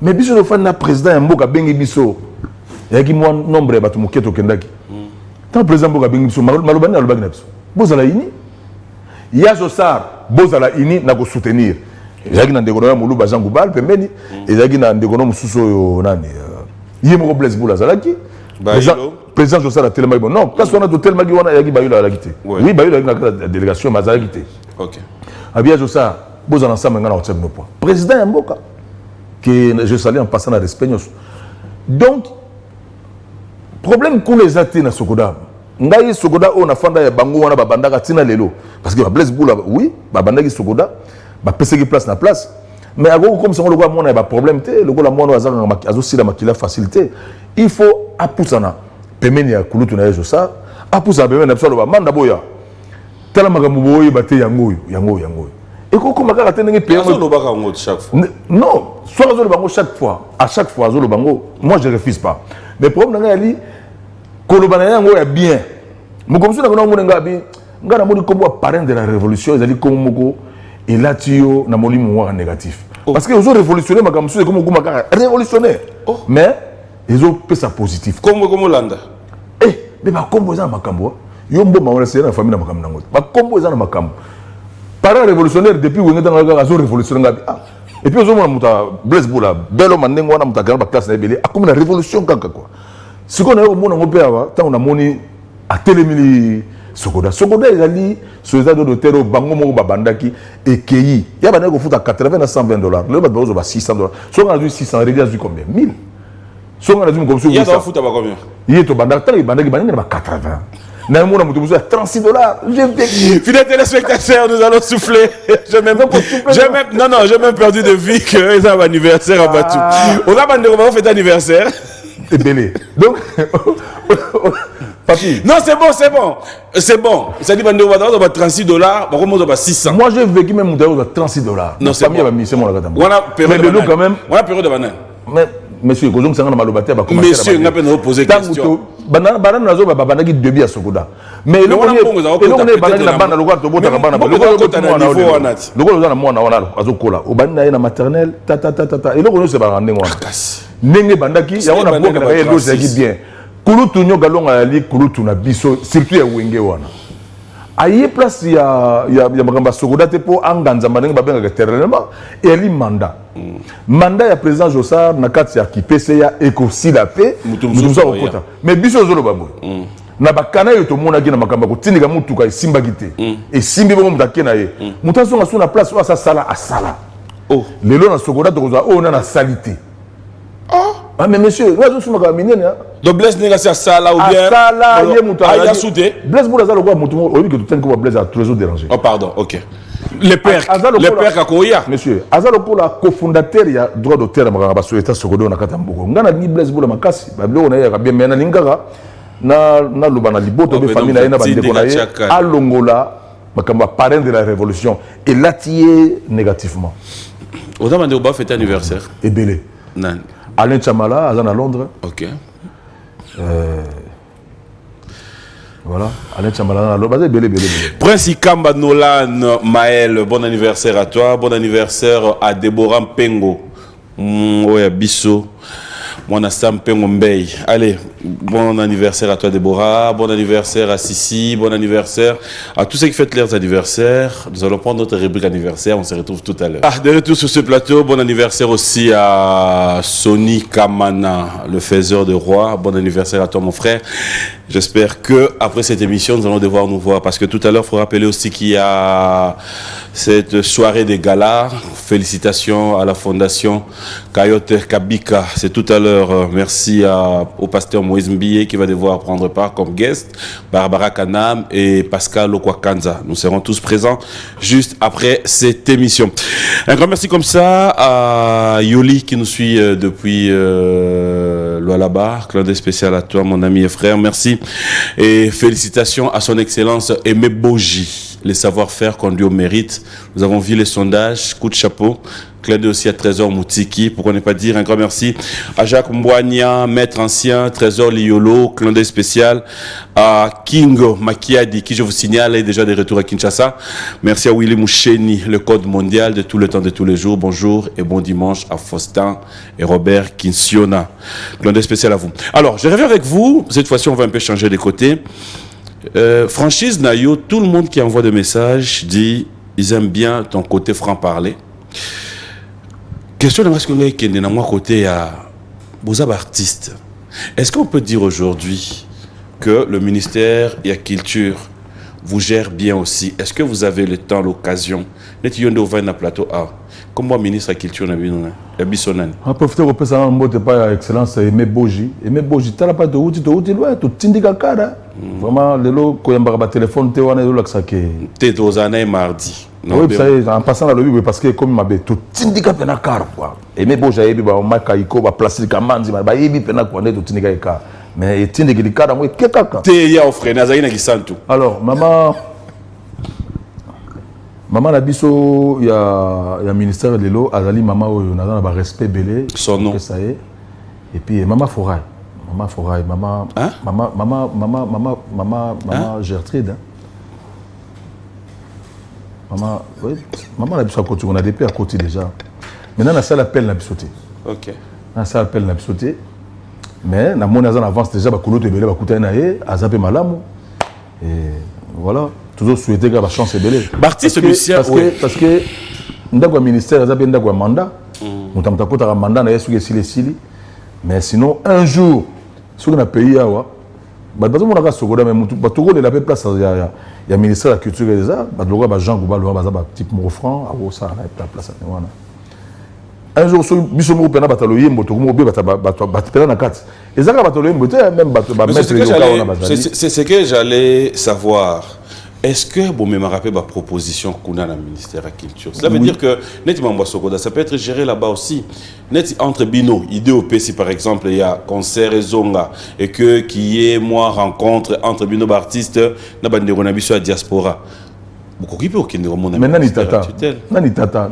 mais biso le fan na président mboka bengi biso yaki mo nombre ba tumuketo kendaki tant président mboka bengi biso malobani na lobaki na biso bozala ini yazo sar bozala ini na ko soutenir yaki na ndeko na muluba Jean Goubal pembeni yaki na ndeko na mususu yo nani yé mo Blaise Boula zalaki président Josara Telemagi bon non parce qu'on a Telemagi wana yaki bayula la quitté oui bayula la délégation mazala quitté OK abia Josara bozala ensemble ngana otse no point président mboka que je salue en passant à respect. Donc, problème qu'on les a na Sokoda. Ngai Sokoda on a fanda ya bango wana babandaka tina lelo parce que Blaise Boula oui babandaki Sokoda ba peseki place na place mais ago comme ça on le voit mona ba problème té le gola mona azanga azosi la makila facilité il faut apusana pemeni ya kulutu na yezo ça apusa pemeni na psalo ba manda boya tala makambo boye baté yango et comment on a tenu pays chaque fois non soit le bango chaque fois à chaque fois le bango moi je refuse pas mais problème na ali kolobana yango ya bien mo comme ça na ngona ngabi nga na moni kombo parrain de la révolution ezali comme moko et là tio na moli mo négatif parce que ils ont révolutionné makambo c'est comme maka révolutionnaire mais ils ont fait ça positif comme landa mais ba kombo za makambo yo mbo ma c'est na famille na makambo nango ba kombo za na makambo parrain révolutionnaire depuis wengeta nga azo révolutionner ngabi et puis ozomona muta Blaise Boula belo mandengo wana muta grand ba classe na ebele akomi na révolution kaka quoi siko na yo mona ngo pe aba tant on a moni a télémili Sogoda ezali soza de terre bango moko babandaki ekeyi ya bana ko futa 80 à 120 dollars le bato ba 600 dollars so on a 600 rédia du combien 1000 so on a dit comme ça ya ba futa ba combien il to bandaki tali bandaki bangi na 80 na mona mutu muso 36 dollars fidèles téléspectateurs nous allons souffler j'ai même perdu de vue que c'est un anniversaire à Batou on a bandé on fait anniversaire et belé donc papi non c'est bon ça dit bandé on va 36 dollars par contre on va 600 moi j'ai vécu même mutu à 36 dollars non c'est pas mis c'est mon la gata on a période de quand même on a période de banane mais monsieur kozong sanga na malobate ba commencer monsieur n'a pas posé question banana nazo ba bandaki début à Sogoda mais le on est bandaki na bana lokwa to bota na bana lokwa na mwana wana azokola obanda na maternelle tata et lokwa c'est ba randeng wana ndenge bandaki ya wana boka na yelo c'est bien kulutu nyo galonga ali kulutu na biso surtout ya wenge wana aye place ya makamba Sogoda te po anganza mandenge babenga terralement et ali mandat ya président Jossard na kati ya kipese ya ekosila pe mutumza okota mais biso zolo babo na bakana yo to mona ki na makamba ko tindika mutuka esimba kite et simbi bongo mutake na ye mutaso nga sona place wa sala asala lelo na Sogoda to ko na salité ah mais monsieur là je suis makamine donc Blaise négocier sala ou bien sala ye mutu aya soudé Blaise Boula za lokwa mutu obi que tout ko Blaise a trésor dérangé oh pardon OK les pères kakoya monsieur azalo kola cofondateur ya droit d'auteur makanga baso état Sogoda na kata mboko ngana ni Blaise Boula makasi bablo na ya bien mena lingaka na lobana liboto be famille na ina bande ko na ye alongola makamba parrain de la révolution et latié négativement oza bande ba fête anniversaire et belé nan Alain Chamala à Londres. OK. Voilà, Alain Chamala à Londres. Prince Ikamba Nolan Maël, bon anniversaire à toi, bon anniversaire à Déborah Mpengo. Oya Bisso. Mon Sam Pengo Mbey. Allez, bon anniversaire à toi Déborah, bon anniversaire à Sissi, bon anniversaire à tous ceux qui fêtent leurs anniversaires. Nous allons prendre notre rubrique anniversaire, on se retrouve tout à l'heure. De retour sur ce plateau, bon anniversaire aussi à Sony Kamana, le faiseur de roi. Bon anniversaire à toi mon frère. J'espère que après cette émission, nous allons devoir nous voir parce que tout à l'heure, il faut rappeler aussi qu'il y a cette soirée des galas. Félicitations à la fondation Kayote Kabika. C'est tout à l'heure. Merci au pasteur Moïse Mbiye qui va devoir prendre part comme guest, Barbara Kanam et Pascal Lokwakanza. Nous serons tous présents juste après cette émission. Un grand merci comme ça à Yoli qui nous suit depuis Lualaba. Clin d'œil spécial à toi, mon ami et frère. Merci. Et félicitations à son excellence Aimé Boji. Les savoir-faire conduit au mérite. Nous avons vu les sondages. Coup de chapeau. Clin d'œil aussi à Trésor Moutiki. Pourquoi ne pas dire un grand merci à Jacques Mbouania, maître ancien, Trésor Liolo. Clin d'œil spécial à Kingo Makiadi, qui je vous signale est déjà de retour à Kinshasa. Merci à Willy Moucheni, le code mondial de tout le temps, de tous les jours. Bonjour et bon dimanche à Faustin et Robert Kinsiona. Clin d'œil spécial à vous. Alors, je reviens avec vous. Cette fois-ci, on va un peu changer de côté. Franchise Nayo, tout le monde qui envoie des messages dit ils aiment bien ton côté franc-parler. Question de ce que qui est dans mon côté à Bouzab artiste. Est-ce qu'on peut dire aujourd'hui que le ministère de la Culture vous gère bien aussi? Est-ce que vous avez le temps, l'occasion? Plateau A. Comme moi, ministre de la Culture, on profite de ça, on pas excellence Aimé Boji. Aimé Boji, tu n'as pas de outil, tu t'indiques cara. Vraiment, le lot, quand il y a un téléphone, tu as un ça qui est. Tu es mardi. Oui, ça en passant dans le lobby, parce que comme il m'a dit, tu t'indiques un car. Aimé Boji, il y a un macaïco, il y a placé le camandi, il y a un tu t'indiques car. Mais il t'indique le car, moi, qu'est-ce que tu es offert, Nazaïna qui sent tout. Alors, maman la biso il y a ministère de l'eau azali maman on a dans respect belé son nom ça y est et puis maman Foray maman hein? maman Gertrude hein? maman a besoin de côté, on a des pères à côté déjà. Maintenant, on a ça l'appel n'a pas Ok. On a ça l'appel n'a pas mais na mon azan avance déjà, bakolo te belé bakuta na ye, azape malamu. Et voilà, toujours souhaiter que la chance est belle. Artiste musicien, parce que ndako ministère azape ndako mandat. Mutamta kota ka mandat na yesu ke sili. Mais sinon un jour, si on a payé awa, bah parce qu'on a sogoda mais mutu batoko de la place ya ministère de la culture déjà, bah logo ba Jean Gouba logo ba type mo franc, awo ça na place na wana. Un jour, sur biso mo pena batalo yembo to mo be batapela na kati. Ezaka batalo yembo te même bato ba mettre yo ka wana bazali. C'est ce que j'allais savoir. Est-ce que bon me rappelle ma proposition qu'on a dans le ministère de la Culture? Cela veut dire que nettement Sogoda, ça peut être géré là-bas aussi. Net entre Bino, IDOP si par exemple il y a concert et zonga et que qui est moi rencontre entre Bino artistes na bandeko na biso à diaspora. Mais nani tata,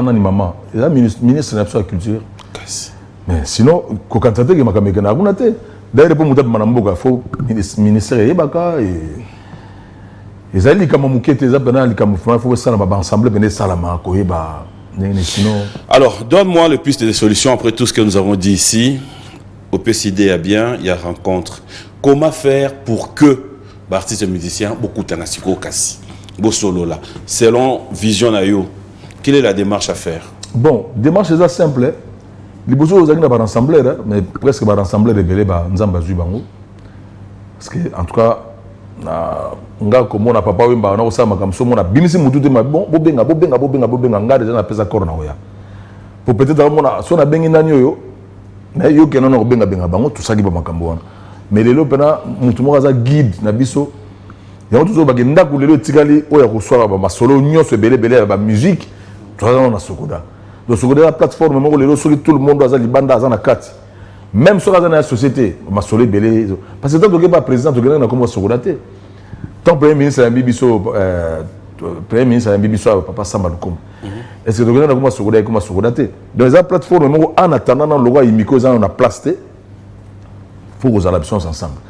nani maman. Et là, ministre de la Culture. Mais sinon, quand on a makameka na kuna te. D'ailleurs, pour mutab manamboka, faut ministère yebaka et ezali kama mukete ezapena likama faut ça na ensemble bene salama ko yeba sinon. Alors, donne-moi le plus de solutions après tout ce que nous avons dit ici. Au PCD, il y a rencontre. Comment faire pour que l'artiste musicien beaucoup tanasiko kasi solo là, selon Vision Ayo, quelle est la démarche à faire? Bon, démarche est simple. Les besoins aux amis ensemble, mais presque par ensemble révélé par Nzamba Zubango. Parce que en tout cas, nga comme on a papa wimba on a osama comme ça on a bimisi mutu te ma bon bobenga nga déjà na pesa corona oya. Pour peut-être on a so na bengi nani yo, mais yo kenon no benga bango tout ça qui ba makambo wana. Mais lelo pena mutu mo za guide na biso. Il y a toujours des gens qui ont tiré au soir ba solo nyonso belé ba musique tout ça on a Sogoda. Donc Sogoda la plateforme mo lelo tout le monde a libanda za na kati. Même sur la société ma solo belé parce que tant que pas président to na comme Sogoda té. Tant premier ministre ya Bibiso papa Samba Lukom. Est-ce que to na comme Sogoda té. Donc la plateforme mo en attendant dans le roi imiko za na place té. Faut que nous allions ensemble.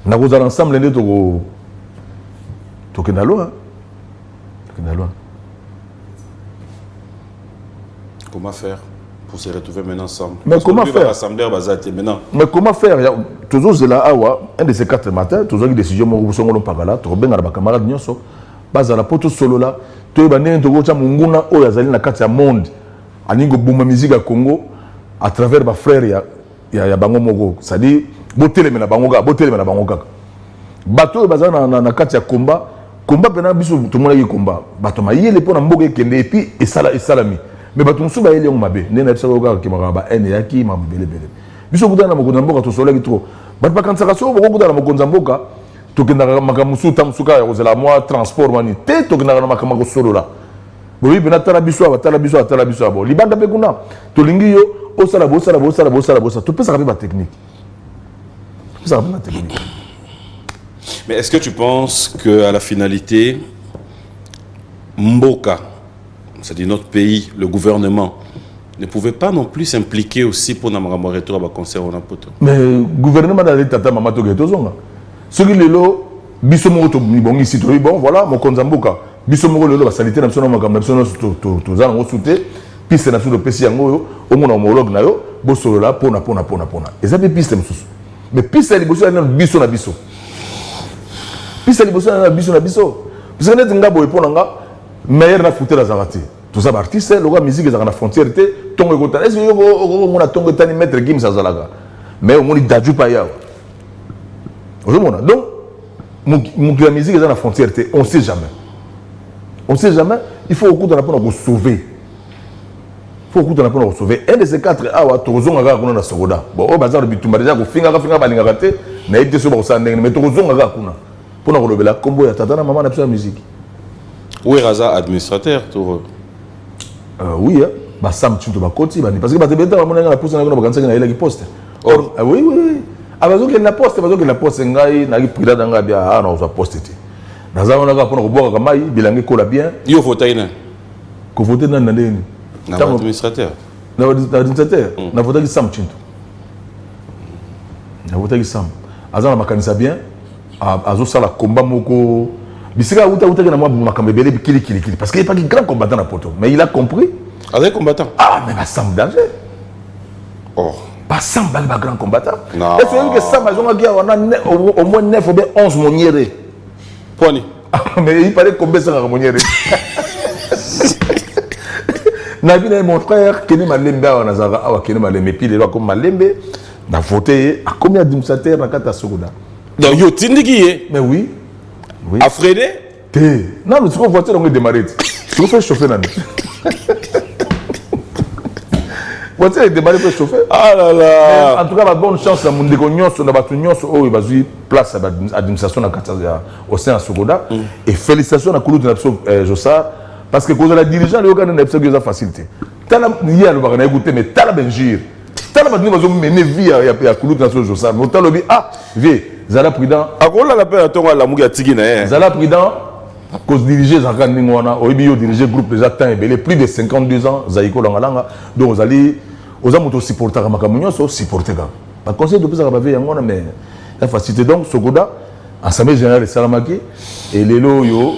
Na ko za ensemble ndé to Comment faire pour se retrouver maintenant ensemble? Mais comment faire? Mais comment faire? Toujours là, un de ces 4 matins, toujours une décision, moi, vous avez parlé, tu as des camarades, nyonso, bas à la poto solo là, tu as des gens qui ont munguna ou yazali na kati ya monde, aningo buma musique à Congo, à travers ma frère ya bango mogo, c'est-à-dire, botele mena bango kaka. Bateau bazana na kati ya combat. Combat pena biso tout le monde qui combat bato mayele pona mboke kende et puis et salami mais bato musu ba yele mabe nena tsa ko ka makaba ene yaki mambele bele biso kutana mokonza mboka to sola ki trop bato ba kansaka so boko kutana mokonza mboka to kenda makamusu tamsuka ya kozela moi transport mani te to kenda na makamako solo la boyi pena tala biso abo libanda pe kuna to lingi yo osala to pesa ka ba technique Mais est-ce que tu penses qu'à la finalité, Mboka, c'est-à-dire notre pays, le gouvernement, ne pouvait pas non plus s'impliquer aussi pour notre retour à concert au Napoto? Mais le gouvernement a dit tata mama toge tozonga. Ce qui est là, biso mo to bon ici to bon voilà mon konzamboka. Biso mo lelo ba sanité na biso na makam na biso to za ngo souté piste na biso de pesi yango yo au mon homologue na yo bo solo là pona. Et ça be piste mususu. Mais piste li biso na biso na biso. Piste li biso na biso. Parce que net nga boy pona nga meilleur na fouter la zarati. Tout ça artiste le gars musique za na frontière té tongo ko est-ce que yo mona tongo tani maître Gim Sazalaga. Mais au moni daju pa ya. Donc la musique est dans la frontière, on ne sait jamais. Il faut au coup de la peine de sauver. Un de ces 4 awa, Tozon Aga Kuna Sogoda. Bon, au bazar de Bitumba, déjà, Finga Balingate, n'a été sur Borsandeng, mais Tozon Aga Kuna. Pour nous relever la combo, il y a Tatana Maman n'a plus la musique. Où est Raza administrateur? Oui, Sam Tinto Bakoti, parce que Batebeta, mon ami, la pousse dans la poste. Oui. Abazo ke na poste ngai na ki prida danga bia na uza poste te. Naza wana ka pona ko boka kamai bilangi kola bien. Yo voter na. Ko voter na ndeni. Na administrateur. Na administrateur. Na voter ki Sam Chinto. Na voter ki Sam. Aza na makanisa bien. Azo sala combat moko Bisika outa outa na moi makambe belé kili parce qu'il est pas un grand combattant na poto, mais il a compris. Avec combattant. Ah mais pas sans danger. Oh. Pas sans balle pas grand combattant. Non. Est-ce que ça m'a dit on a au moins 9 ou bien 11 moniérés. Pony. Mais il paraît combien ça moniérés. Nabi mon frère Kene Malembe on azara awa Kene Malembe puis les lois comme Malembe na voté à combien d'administrateurs na kata Sogoda. Donc yo tindiki. Mais oui. Oui. A Frédé? Non, mais tu peux voiture, on va démarrer. Tu peux faire chauffer là. Voiture est démarrée pour chauffer. Ah là là. En tout cas, la bonne chance à mon décognon, sur la bâtonnion, il va jouer place à l'administration au sein de Sogoda. Et félicitations à Koulout de Jossa, parce que quand la dirigeante, il y a une facilité. T'as la liée à l'Obarana écouter, mais t'as la Benjir. T'as la bâtonnion, il va mener vie à Koulout de Jossa. Mais t'as le dit, ah, viens. Zala Prudent. A quoi la paix à ton la mouga tigina hein. Zala Prudent, cause diriger Zaka Ningwana, Oibio diriger groupe déjà temps et belé plus de 52 ans, Zaiko Langalanga, donc vous allez aux amours supporter à Makamunyo, so supporter quand. Par conseil de plus à Bavé Yangona, mais la facilité donc, Sogoda, Assemblée générale de Salamaki, et Lelo Yo,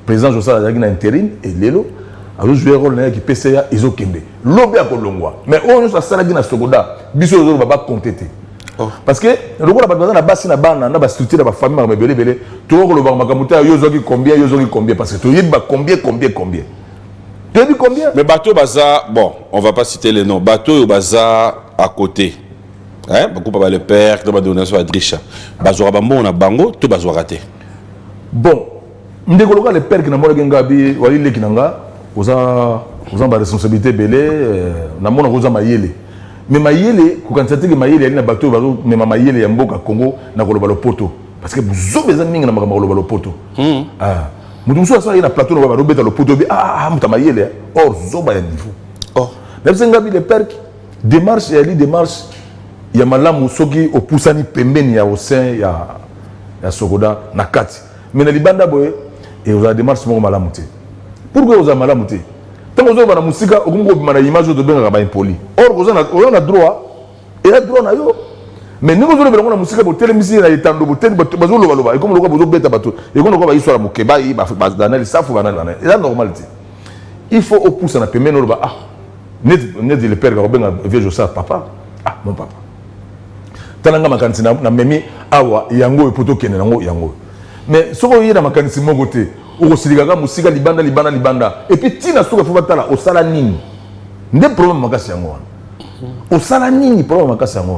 président Jossa Zagina intérim, et Lelo, alors jouer rôle qui PCA, ils ont Kende. Lobby à Kolongwa. Mais on est à Salagina Sogoda, Bissot Zoro Baba Contete. Parce que le gars n'a pas basi na bana na ba structure ba famille ma belé belé to le ba makamuta yo zoki combien parce que to yeba combien tu dis combien mais bateau baza bon on va pas citer les noms bateau yo baza à côté hein beaucoup pas le père de ba donation à Drisha bazora ba mona bango to bazwa raté bon ndeko loka le père qui na mona ngabi wali le kinanga oza ba responsabilité belé na mona oza mayele. Mais Mayele, quand on dit que Mayele est un bateau, mais Mayele est un beau Congo, n'a pas le poteau. Parce que vous avez besoin de le poteau. Ah, vous avez un plateau, vous avez le poteau. Ah, vous avez Mayele. Or, vous avez un niveau. Or, vous avez des pères qui démarchent, il y a Malam Soki au Poussani Pembeni au sein, il y a Sogoda, Nakati. Mais les Libanda Boye, et vous avez des démarches Malamouté. Pourquoi vous avez Malamouté? Tant que vous avez la musique, vous avez l'image de bien impoli. Or, vous avez droit, et le droit na yo. Mais nous avons la musique pour téléviser la étendre, pour téléviser, et comme vous avez bête bateau, et comme vous avez histoire de Mokeba, il va faire des ça faut banal. Et la normalité. Il faut au pouce na pemé no ba ah. Net le père Robin vieux Jossa papa. Ah, mon papa. Talanga makanisi na memi awa yango e poto kene nango yango. Mais soko yina makanisi mongo te. Okosilika musika libanda et puis tina soka faut batala osala nini nde problème makasi yango wana osala nini problème makasi yango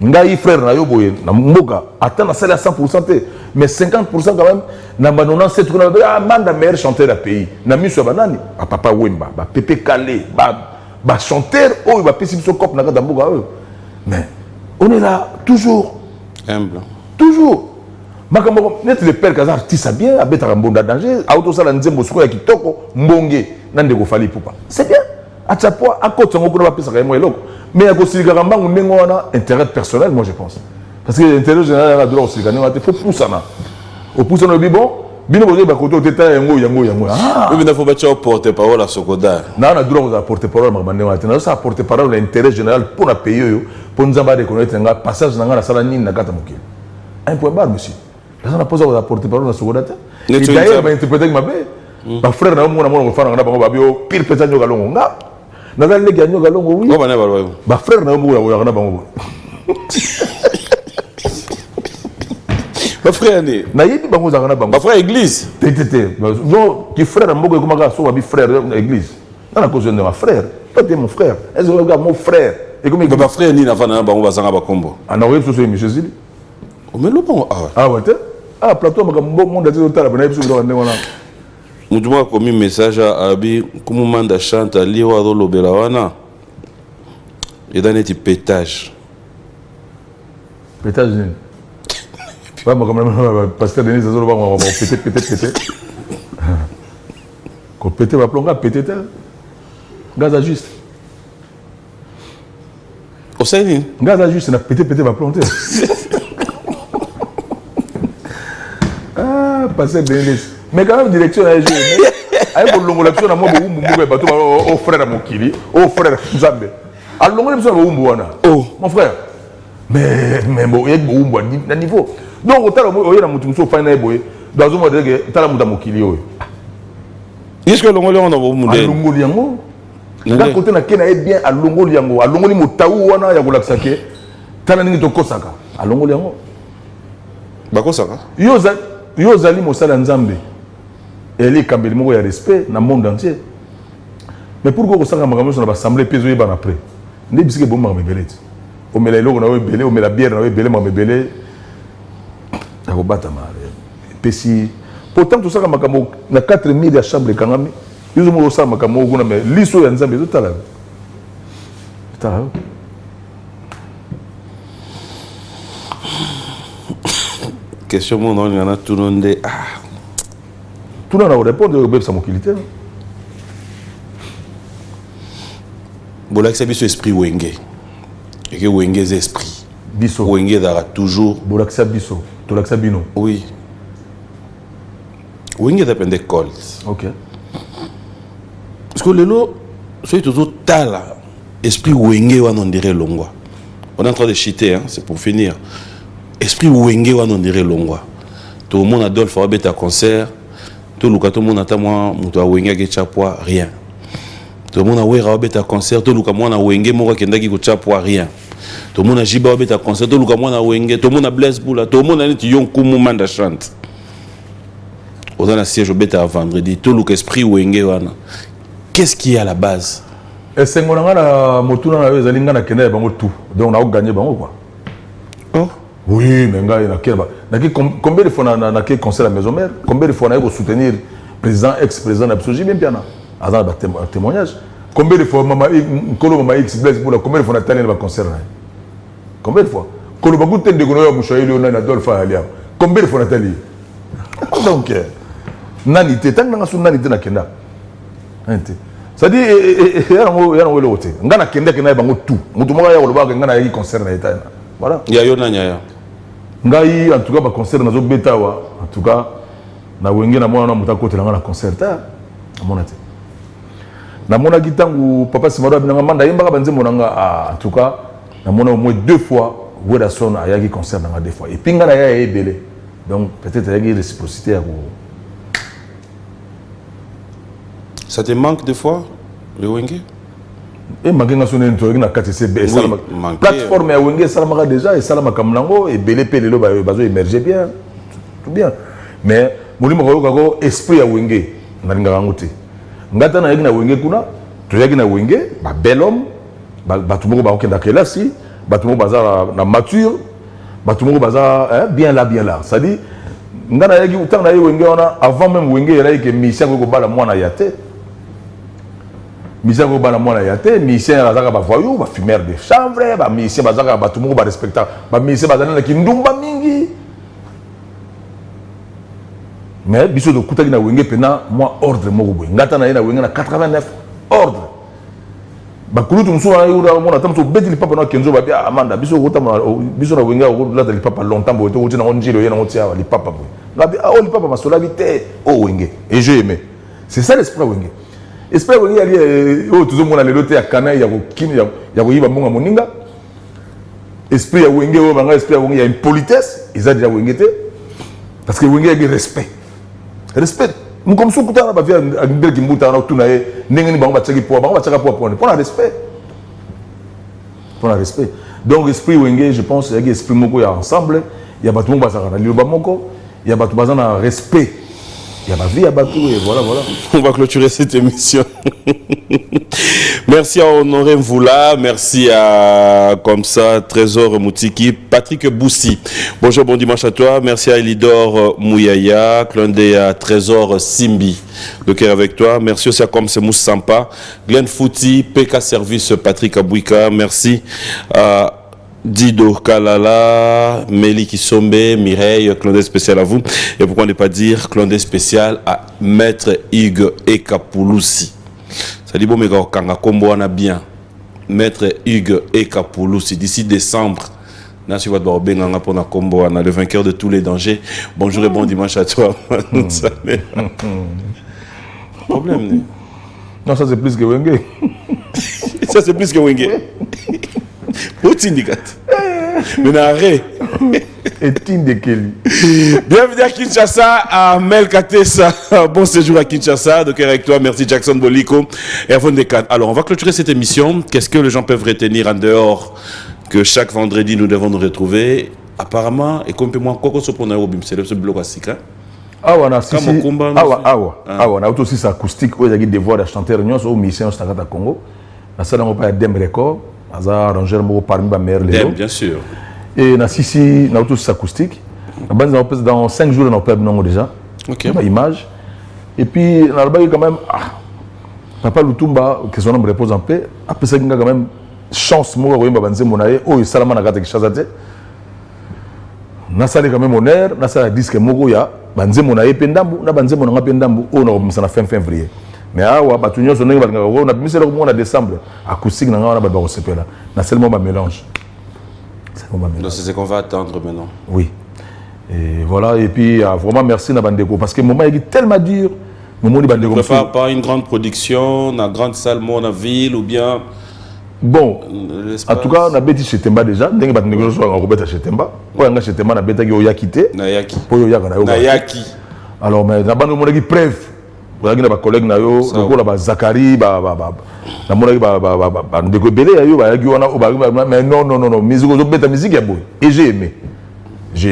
wana ngai frère na yo boye na mboka atteint na salaire à 100% te mais 50% quand même na banona c'est tout na banda meilleur chanteur du pays na miso banani a papa Wemba ba Pepe Kale ba chanteur oh ba pesi biso cop na ka mboka mais on est là toujours humble toujours. Net le père Kazar artiste bien, a bête à Mbonda danger, a auto sala nzembo suko ya kitoko, mbonge, nande go fali poupa. C'est bien. À chaque fois, à côté on va pas ça moi eloko. Mais à cause de Gamba, on a intérêt personnel, moi je pense. Parce que l'intérêt général a droit aussi, il faut pousser ça. Au pousse on bon, bino bozo ba koto teta yango. Ah. Mais il faut pas porter parole à Sogoda. Non, on a droit à porter parole à Mande Matin. Ça porter parole l'intérêt général pour la payer pour nous avoir reconnaître un passage dans la sala ni na kata moké. Un point barre monsieur. Là, on a posé à porter parole à Sogoda. Et d'ailleurs, il va interpréter que ma belle. Ma frère, on a fait un pire pétage de galon. On a les gagnants galon, oui. Ma frère, on a ma frère, ma frère église. Non, qui frère, mon frère église. Non, à cause de ma frère. Toi, tu es mon frère. Est-ce que regarde mon frère? Et comme ma frère, ni n'a pas de combo. Ah, non, oui, c'est monsieur Zili. Mais le bon, ah, ouais, ah, plateau, mon monde a dit au talab, Moudou a commis message à Abi, comme manda chante à Liwa Rolo Belawana. Et dans les pétage. Pétage, pas moi, comme pasteur Denis, on va péter. Quand péter va plonger, péter. Gaz à juste. Au sein, gaz à juste, péter va plonger. Ah, pasteur Denis. Mais quand même, direction à jouer. Avec le longo l'action, moi, au frère à mon kili, au frère Zambé. À longo l'action, oh, mon frère. Mais bon, il y a un niveau. Donc, il y a un niveau qui est dans un mode que tu as un niveau. Est-ce que l'ongolais on a beau mondial? L'ongolais d'un côté, on a bien à l'ongolais. À l'ongolais, on a un peu tu as un niveau kosaka. À l'ongolais. Bakosaka. Yo zali mosala nzambe. Elle est kambeli moko ya respect dans le monde entier. Mais pourquoi on s'en va sur l'assemblée peso y ban après? N'est bisque bon ma mebele. O mela eloko na webele, o mela bière na webele ma mebele. Ta ko bata ma. Pesi pourtant tout ça comme makamo na 4000 ya chambre kangami. Ils ont ça makamo kuna mais liso ya nzambe zo tala. Tala. Question mon on y en a tout le monde. Tout le monde a répondu au bébé sa mokilité. Bon là c'est biso esprit wenge. Et que wenge est esprit. Biso. Wenge dara toujours. Bolaksa biso. Tolaksa bino. Oui. Wenge dépend des cols. OK. Parce que le lot c'est toujours tala. Esprit wenge wa non dirait longwa. On est en train de cheater hein, c'est pour finir. Esprit wenge wa non dirait longwa. Tout le monde Adolphe va bête à concert. Tout le monde attend moi muto wenge ke chapwa rien. Tout le monde a oué rabet à concert, tout le monde a wenge moko kendaki ko chapwa rien. Tout le monde a jiba rabet à concert, tout le monde a wenge, tout le monde a blesse boula, tout le monde a dit yon kumu manda chante. Au dans la siège au bête à vendredi, tout le esprit wenge wana. Qu'est-ce qui est à la base? Et c'est mon na motuna na ezali ngana kenda bango tout. Donc on a gagné bango quoi. Oh. Oui, mais ngai na keba. Combien de fois na quel concert à maison mère? Combien de fois on a soutenir président ex-président d'Absoji bien piana? Avant un témoignage. Combien de fois maman X blesse pour la combien de fois on a tenu le concert? Combien de fois? Quand on a goûté de Gonoya Mouchaï, on a Adolphe Aliam. Combien de fois on a tenu? Donc, nanité, tant que nous sommes nanité na kenda. Ça dit, il y a un l'autre. On a kenda kena bango tout. Mutumoka ya oloba ngana ya concert na état. Voilà. Ya yo na nyaya. Ngai en tout cas ba concert na zo betawa. En tout cas, na wenge na mwana mutako telanga na concert ta. Amonate. Na mona gitangu papa Simaro abinanga manda yembaka banzembo nanga en tout cas na mona au moins 2 fois Wedason a yagi concert nanga 2 fois et pinga na ya ebele donc peut-être yagi réciprocité à ko. Ça te manque des fois le wenge? Et mangenga sonné nto na KTCB salama plateforme ya wenge salama déjà et salama kamlango et belé pelelo bazo émerger bien tout bien mais molimo ko esprit ya wenge na linga ngote ngata na yaki na wenge kuna to yaki na wenge ba bel homme ba tout monde ba okenda kelasi ba tout monde baza na mature ba tout monde baza bien là ça dit ngana yaki utang na wenge ona avant même wenge yaki que mission ko bala mwana yate mission ko bala mwana yate mission azaka ba voyou ba fumeur de chanvre ba mission bazaka ba tout monde ba respecta ba mission bazana na kindumba mingi. Mais biso de kutaki na wenge pena moi ordre moko boy ngata na wenge na 89 ordre ba kulutu msuwa yura mona tamso beti li papa na kenzo ba bia amanda biso kota biso na wenge ko la li papa longtemps boy to ko tina onjilo yena ngotia li papa boy ngabi li papa masola bité wenge et j'ai aimé c'est ça l'esprit wenge esprit wenge ali tuzo mona le lote ya kana ya ko kini ya ko yiba monga moninga esprit ya wenge o banga esprit ya wenge ya impolitesse ils déjà wenge te parce que wenge a respect. Respect. Nous comme ça, nous avons vu un bel gimbuta, nous avons tout naé, n'engagez pas, on va tchaker pour un respect. Pour un respect. Donc esprit wenge, je pense, il y a esprit moko ya ensemble, il y a batou bazara na liba moko, il y a batou bazana respect. Il y a ma vie à batou et voilà. On va clôturer cette émission. Merci à Honoré Mvoula, merci à comme ça Trésor Moutiki, Patrick Boussi. Bonjour, bon dimanche à toi. Merci à Elidor Mouyaya, Clondé à Trésor Simbi, le cœur avec toi. Merci aussi à Comme Mousse Sampa, Glenn Fouti, PK Service Patrick Abouika. Merci à Dido Kalala, Méli Kisombe, Mireille, Clondé spécial à vous. Et pourquoi ne pas dire Clondé spécial à Maître Hugues Ekapouloussi. Ça dit bon, mais quand on a bien Maître Hugues Ekapouloussi d'ici décembre. Le vainqueur de tous les dangers. Bonjour et bon dimanche à toi. Problème. Non, ça c'est plus que Wenge. Ça c'est plus que Wenge. Où tu indicates? Mais n'arrête. Et Tindekeli. Bienvenue à Kinshasa, à Mel Katessa. Bon séjour à Kinshasa. Donc, avec toi, merci Jackson Boliko et Avon Dekat. Alors, on va clôturer cette émission. Qu'est-ce que les gens peuvent retenir en dehors que chaque vendredi, nous devons nous retrouver? Apparemment, et comme moi, quoi que ce soit pour nous, c'est ce bloc à Sika. Ah, on a on a aussi sa acoustique où il y a des voix de chanteurs au musicien au Stade Congo. La salle on pas Dem Record, Aza arrangeur parmi les meilleurs les bien sûr. Et na Sisi, on a aussi sa acoustique. Dans 5 jours on a pas non déjà. OK. Image. Et puis on a quand même Papa Lutumba que son homme repose en paix. Après ça il y a quand même chance moi oui banze monaye oh salama na kata kishazate. Na sali quand même honneur, na sali disque moko ya banze monaye pendambu na banze monanga pendambu on a commencé na fin février. Mais awa batunyo sonenge balanga on a mis le mois de décembre acoustique na ngana ba ba sepela. Na seulement ba mélange. Donc c'est ce qu'on va attendre maintenant. Oui. Et voilà et puis vraiment merci na bandeko parce que le moment est tellement dur. Moment di bandeko. On ne prépare pas une grande production dans grande salle dans ville ou bien. Bon, en tout cas, on a bêti chez Temba déjà. On a bêti chez Temba. On a chez Temba, on a bêti au Yakité. Nayaki. Alors, mais on a preuve. On a des collègues, on a Zakari, on a mais non, musique, et j'ai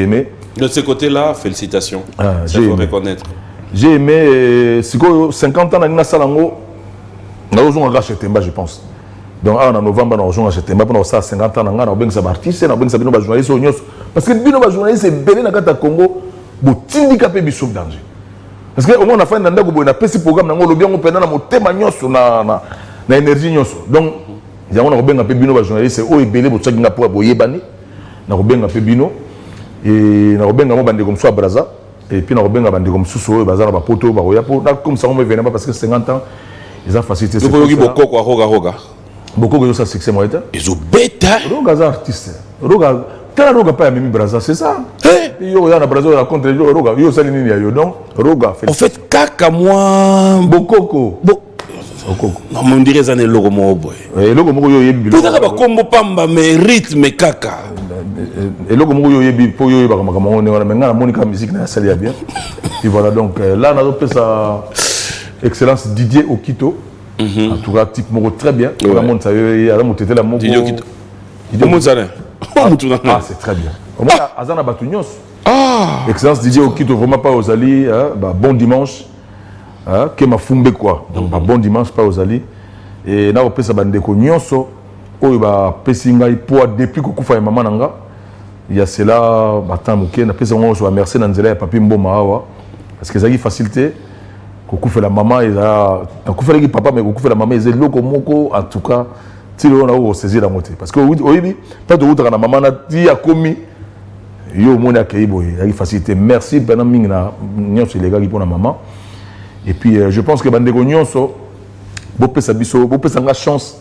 aimé. De ce côté-là, félicitations. Il faut reconnaître. J'ai aimé, 50 ans, on a Salango, on a chez Temba, je pense. Donc en novembre on a acheté mais pendant ça 50 ans on a bien ça artiste on a bien ça bino journaliste parce que bino journaliste c'est belé na kata Congo bo tindika pe biso danger parce que au moins on a fait ndanda ko na pesi programme na ngolo bien on pena na motema nyoso na énergie nyoso donc ya on a bien pe bino journaliste o ebelé bo tsakinga po boyebani na ko bien pe bino et na ko bien mo bande comme soit braza et puis na ko bien bande comme suso bazana ba poto ba roya pour comme ça on me venait pas parce que 50 ans ils ont facilité c'est beaucoup quoi roga beaucoup de ça succès moi était ils ont bêta roga za artiste roga tala roga pas mimi braza c'est ça yo ya na braza la contre roga yo sali nini yo donc roga en fait kaka moi bokoko non on dirait ça ne logo mo boy et logo mo yo yebi peut-être ba kombo pamba mais rythme kaka et logo mo yo yebi po yo ba kama on est mais ngana monika musique na sali bien et voilà donc là on a fait ça excellence Didier Okito. En tout cas, type Moko très bien. Ouais. C'est très bien. Au moins, Azana Batunios. Excellence Didier Okito, vraiment pas aux alliés. Bon dimanche. Kema Fumbe quoi. Donc, bon dimanche, pas aux alliés. Et là, on peut s'abander ko nyonso. Oh, bah, pesinga ipoa depuis que Koufa et Maman Nanga. Il y a cela, Batan Mouké. Na pesa on se remercie dans Nzela et Papi Mboma Awa. Parce que ça a facilité. Coucou fait la maman et là coucou fait papa mais coucou fait la maman ils loko moko en tout cas si on a au saisir la moitié parce que oui pas de route à la maman na ti a commis yo mon accueil boy il facilité merci pendant mingna nyonso les gars qui pour la maman et puis je pense que bandeko nyonso bo pesa biso bo pesa nga chance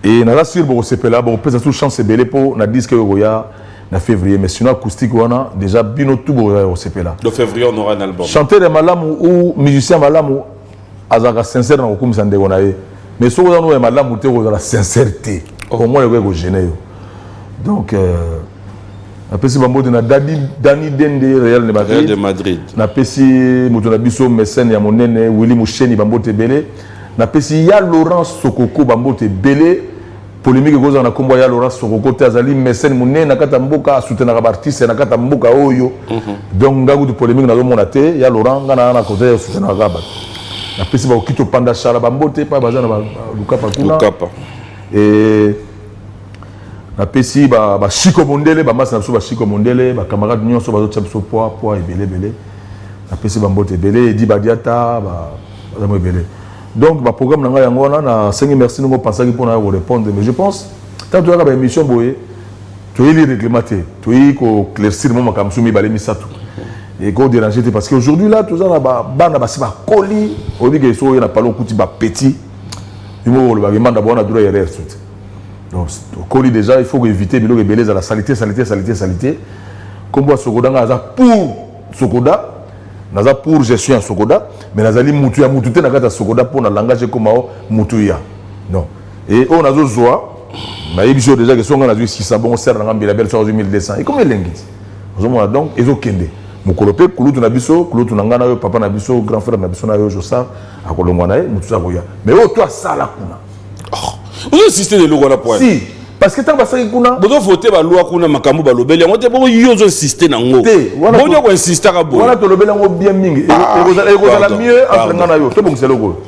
et na la sur bo sepela bo pesa sous chance belé pour na disque roya en février, mais sinon acoustique on a déjà bino tout au CPLA. Le février on aura un album. Chanteur de malam ou musicien malam azaka sincère dans comme ça ndegonaye. Mais so on a malam ou te la sincérité. Au moins le gêné. Donc après si bambo na Dani Dende Real de Madrid. Na pesi mutuna biso mécène ya monene Willy Moucheni bambo te belé. Na pesi ya Laurent Sokoko bambo te belé. Polémique goza na kombo ya Laurent Sokoko te azali mécène monene na kata mboka soutenir ba artiste na kata mboka oyo. Donc ngagu de polémique na mona te ya Laurent ngana na côté soutenir ba. Na pesi ba okito panda chala bambo te pa bazana ba lukapa kuna. Lukapa. Et na pesi ba Chico Mondele ba massa na so ba Chico Mondele ba camarade nyonso ba zo so poa ebele. Na pesi bambo te belé di badiata ba mo ebele. Donc, le programme n'a rien à faire. Merci de nous penser pour nous répondre. Mais je pense, quand tu as une émission, tu es réglementé. Tu es éclairci le moment comme soumis à l'émission. Et qu'on dérange. Parce qu'aujourd'hui, là, tout ça, on a colis. On dit qu'il y a pas longtemps petit. Il faut d'abord on a erreur. Donc, colis déjà, il faut éviter de beleza la saleté. Comme moi, Sokoda, pour Sokoda. Naza pour gestion à Sokoda, mais nazali mutuya mutute na kata Sokoda pour na langage comme mutuya. Non. Et on a zo zoa, Mais il y déjà que si on a vu 600 bon serre dans la belle sur 1200 et comment l'engit donc ils ont kende mukolope kulutu na biso kulutu na ngana yo papa na biso grand frère na biso na yo Josa akolongwana mutu sa koya mais toi ça là kuna vous insistez de logo na point si parce que tant que ça kuna bodo voter ba loi kuna makambo ba lobeli ngote bo yo insister na ngo bonyo ko insister ka bo wana to lobeli ngo bien mingi et vous allez mieux entre ngana yo to bon c'est logo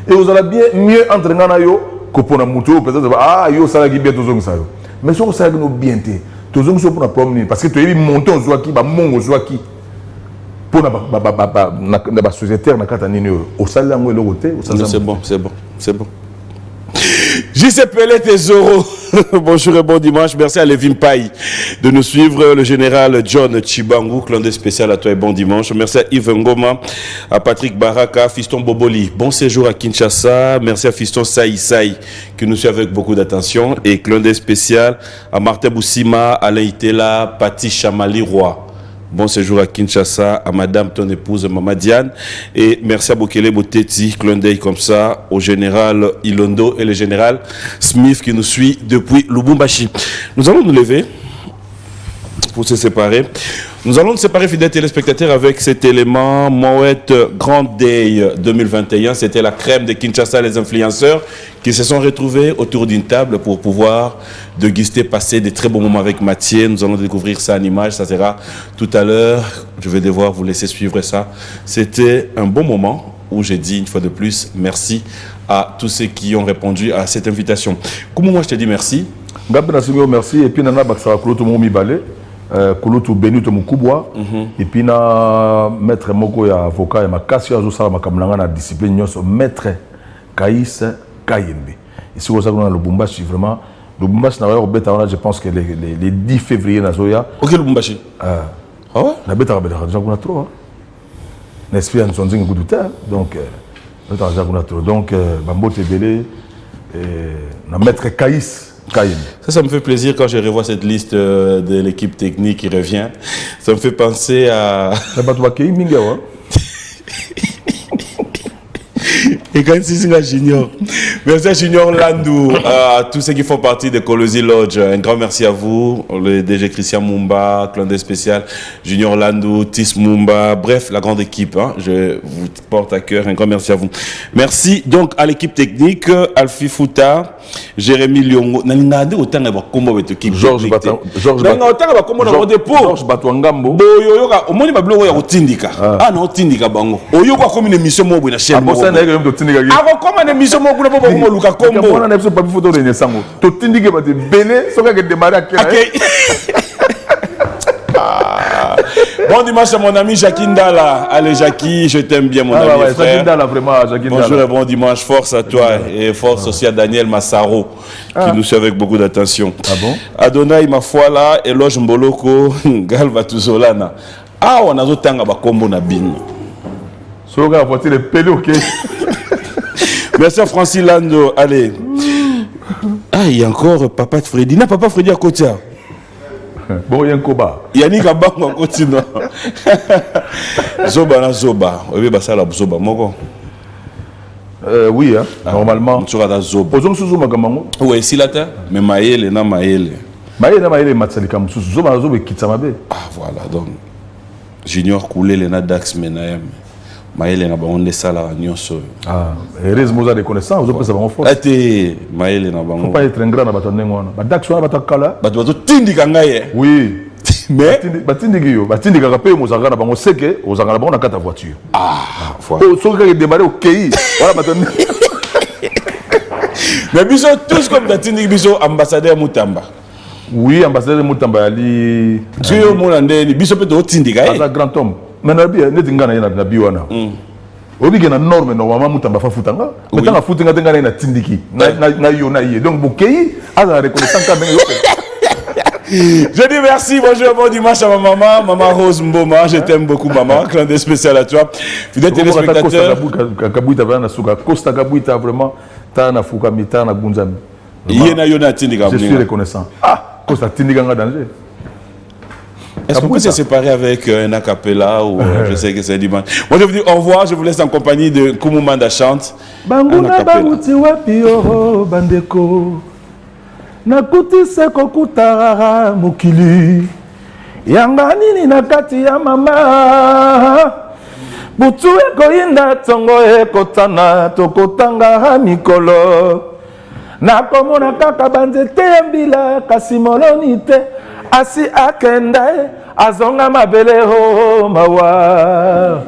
et vous allez bien mieux entre ngana yo ko pona mutu peut-être yo sala ki bien to zonga yo mais so ko sala no bien te to zonga so pona problème parce que to yebi monton zo ki ba mongo zo ki pona ba sociétaire na kata nini au sala ngo logo te c'est bon JC Pellet Tesoro, bonjour et bon dimanche. Merci à Lévin Paye de nous suivre. Le général John Chibangu, clin d'œil spécial à toi et bon dimanche. Merci à Yves Ngoma, à Patrick Baraka, Fiston Boboli. Bon séjour à Kinshasa. Merci à Fiston Saï qui nous suit avec beaucoup d'attention. Et clin d'œil spécial à Martin Boussima, Alain Itela, Pati Chamali Roy. Bon séjour à Kinshasa, à madame, ton épouse, maman Diane. Et merci à Bokele Boteti, clin d'œil comme ça, au général Ilondo et le général Smith qui nous suit depuis Lubumbashi. Nous allons nous lever pour se séparer. Nous allons nous séparer, fidèles téléspectateurs, avec cet élément Moet Grand Day 2021. C'était la crème de Kinshasa, les influenceurs qui se sont retrouvés autour d'une table pour pouvoir déguster, passer des très bons moments avec Mathieu. Nous allons découvrir ça en image, ça sera tout à l'heure. Je vais devoir vous laisser suivre ça. C'était un bon moment où j'ai dit une fois de plus merci à tous ceux qui ont répondu à cette invitation. Comment moi je te dis merci? Merci. Et puis Nana Baksara Kouloutou Moumi Balé, Kouloutou Benito Moukouboua, et puis na maître Moko ya avocat et ma Kassia Zosala Makamlanga na discipline nyonso maître Kaïs Kayembe. Ici au Zagouna Lubumbashi vraiment Lubumbashi na beta je pense que les 10 février na Zoya. OK Lubumbashi. Ah ouais. La beta beta Zagouna trop. N'est-ce pas nous sommes coup de terre donc donc Bambo Tebele na maître Kaïs. Ça me fait plaisir quand je revois cette liste de l'équipe technique qui revient. Ça me fait penser à... Et quand c'est Junior. Merci à Junior Landou, à tous ceux qui font partie de Colosi Lodge. Un grand merci à vous, le DG Christian Mumba, clin d'œil spécial, Junior Landou, Tis Mumba, bref, la grande équipe. Hein. Je vous porte à cœur, un grand merci à vous. Merci donc à l'équipe technique, Alfi Fouta, Jérémy Liongo. Georges Batouangambo. Comment une émission moi pour comment Luka Kombo on a pas photo de Nessango to tindike ba de belé so ka démarrer à quelle Bon dimanche à mon ami Jackie Ndala. Allez Jackie, je t'aime bien mon ami frère. Jackie Ndala vraiment Jackie Ndala. Bonjour et bon dimanche, force à toi et force aussi à Daniel Massaro qui nous suit avec beaucoup d'attention. Ah bon? Adonai Mafuala, Eloge Mboloko, Galva Tuzolana. Ah on a zotanga ba kombo na bin. So ka voiture le pelé OK. Merci à Francis Lando. Allez. Ah, il y a encore Papa Freddy. Non, Papa Freddy à côté. Bon, il y a un koba. Yannick Abang continue. Zoba na Zoba. Oui, bah ça la Zoba. Moko. Oui, hein, normalement. Tu vas Zoba. Posons sous Zoba Gamango. Oui, si la terre. Mais Maël, na Maël. Maël, Matsalika Moussou. Zoba Zoba Kitsamabe. Ah, voilà. Donc, Junior Koulé, Lena Dax Menaem. Maël, on est ça là, nyonso. Ah, heureusement, vous avez des connaissances. Vous avez ça en force. Maël, il faut pas être un grand abattant n'engouana. Dax, on a battu Kala. Battu Tindi Kangaye. Oui. Mais. Batindi Guyo. Batindi Kagapé, Mozagana, on sait que Ozagana, on a 4 voitures. Ah, voilà. Sauf qu'il a démarré au Kei. Voilà, maintenant. Mais Biso, tous comme Tindi Biso, ambassadeur Moutamba. Oui, ambassadeur Moutamba, Ali. Tu es au monde, Biso peut être Tindi Kangaye. C'est un grand homme. Mais Natingana, il y a un biwana. Obi na norme normalement Moutamba fa futanga mais tant futinga tengana na tindiki na yona yé donc bokei ala reconnaissant quand même. Je dis merci, bonjour, bon dimanche à ma maman Rose Mboma, je t'aime beaucoup maman, clin d'œil spécial à toi. Fidèle téléspectateur. Kabuita na suka Costa Kabuita vraiment ta na fuka mita na gunzami. Yena yona tindika. Je suis reconnaissant. Ah, Costa tindika nga danger. Est-ce qu'on peut se séparer avec un acapella ou je sais que c'est dimanche. Moi je vous dis au revoir, je vous laisse en compagnie de Koumoumanda chante. Banguna babuti wapi oro bandeko. nakutise kokutara mokili yanga nini na kati ya mama butu ekoyinda tongo ekotana tokotanga mikolo nakomona kaka banzete ya mbila kasi moloni te asi akenda azonga mabele ho mawa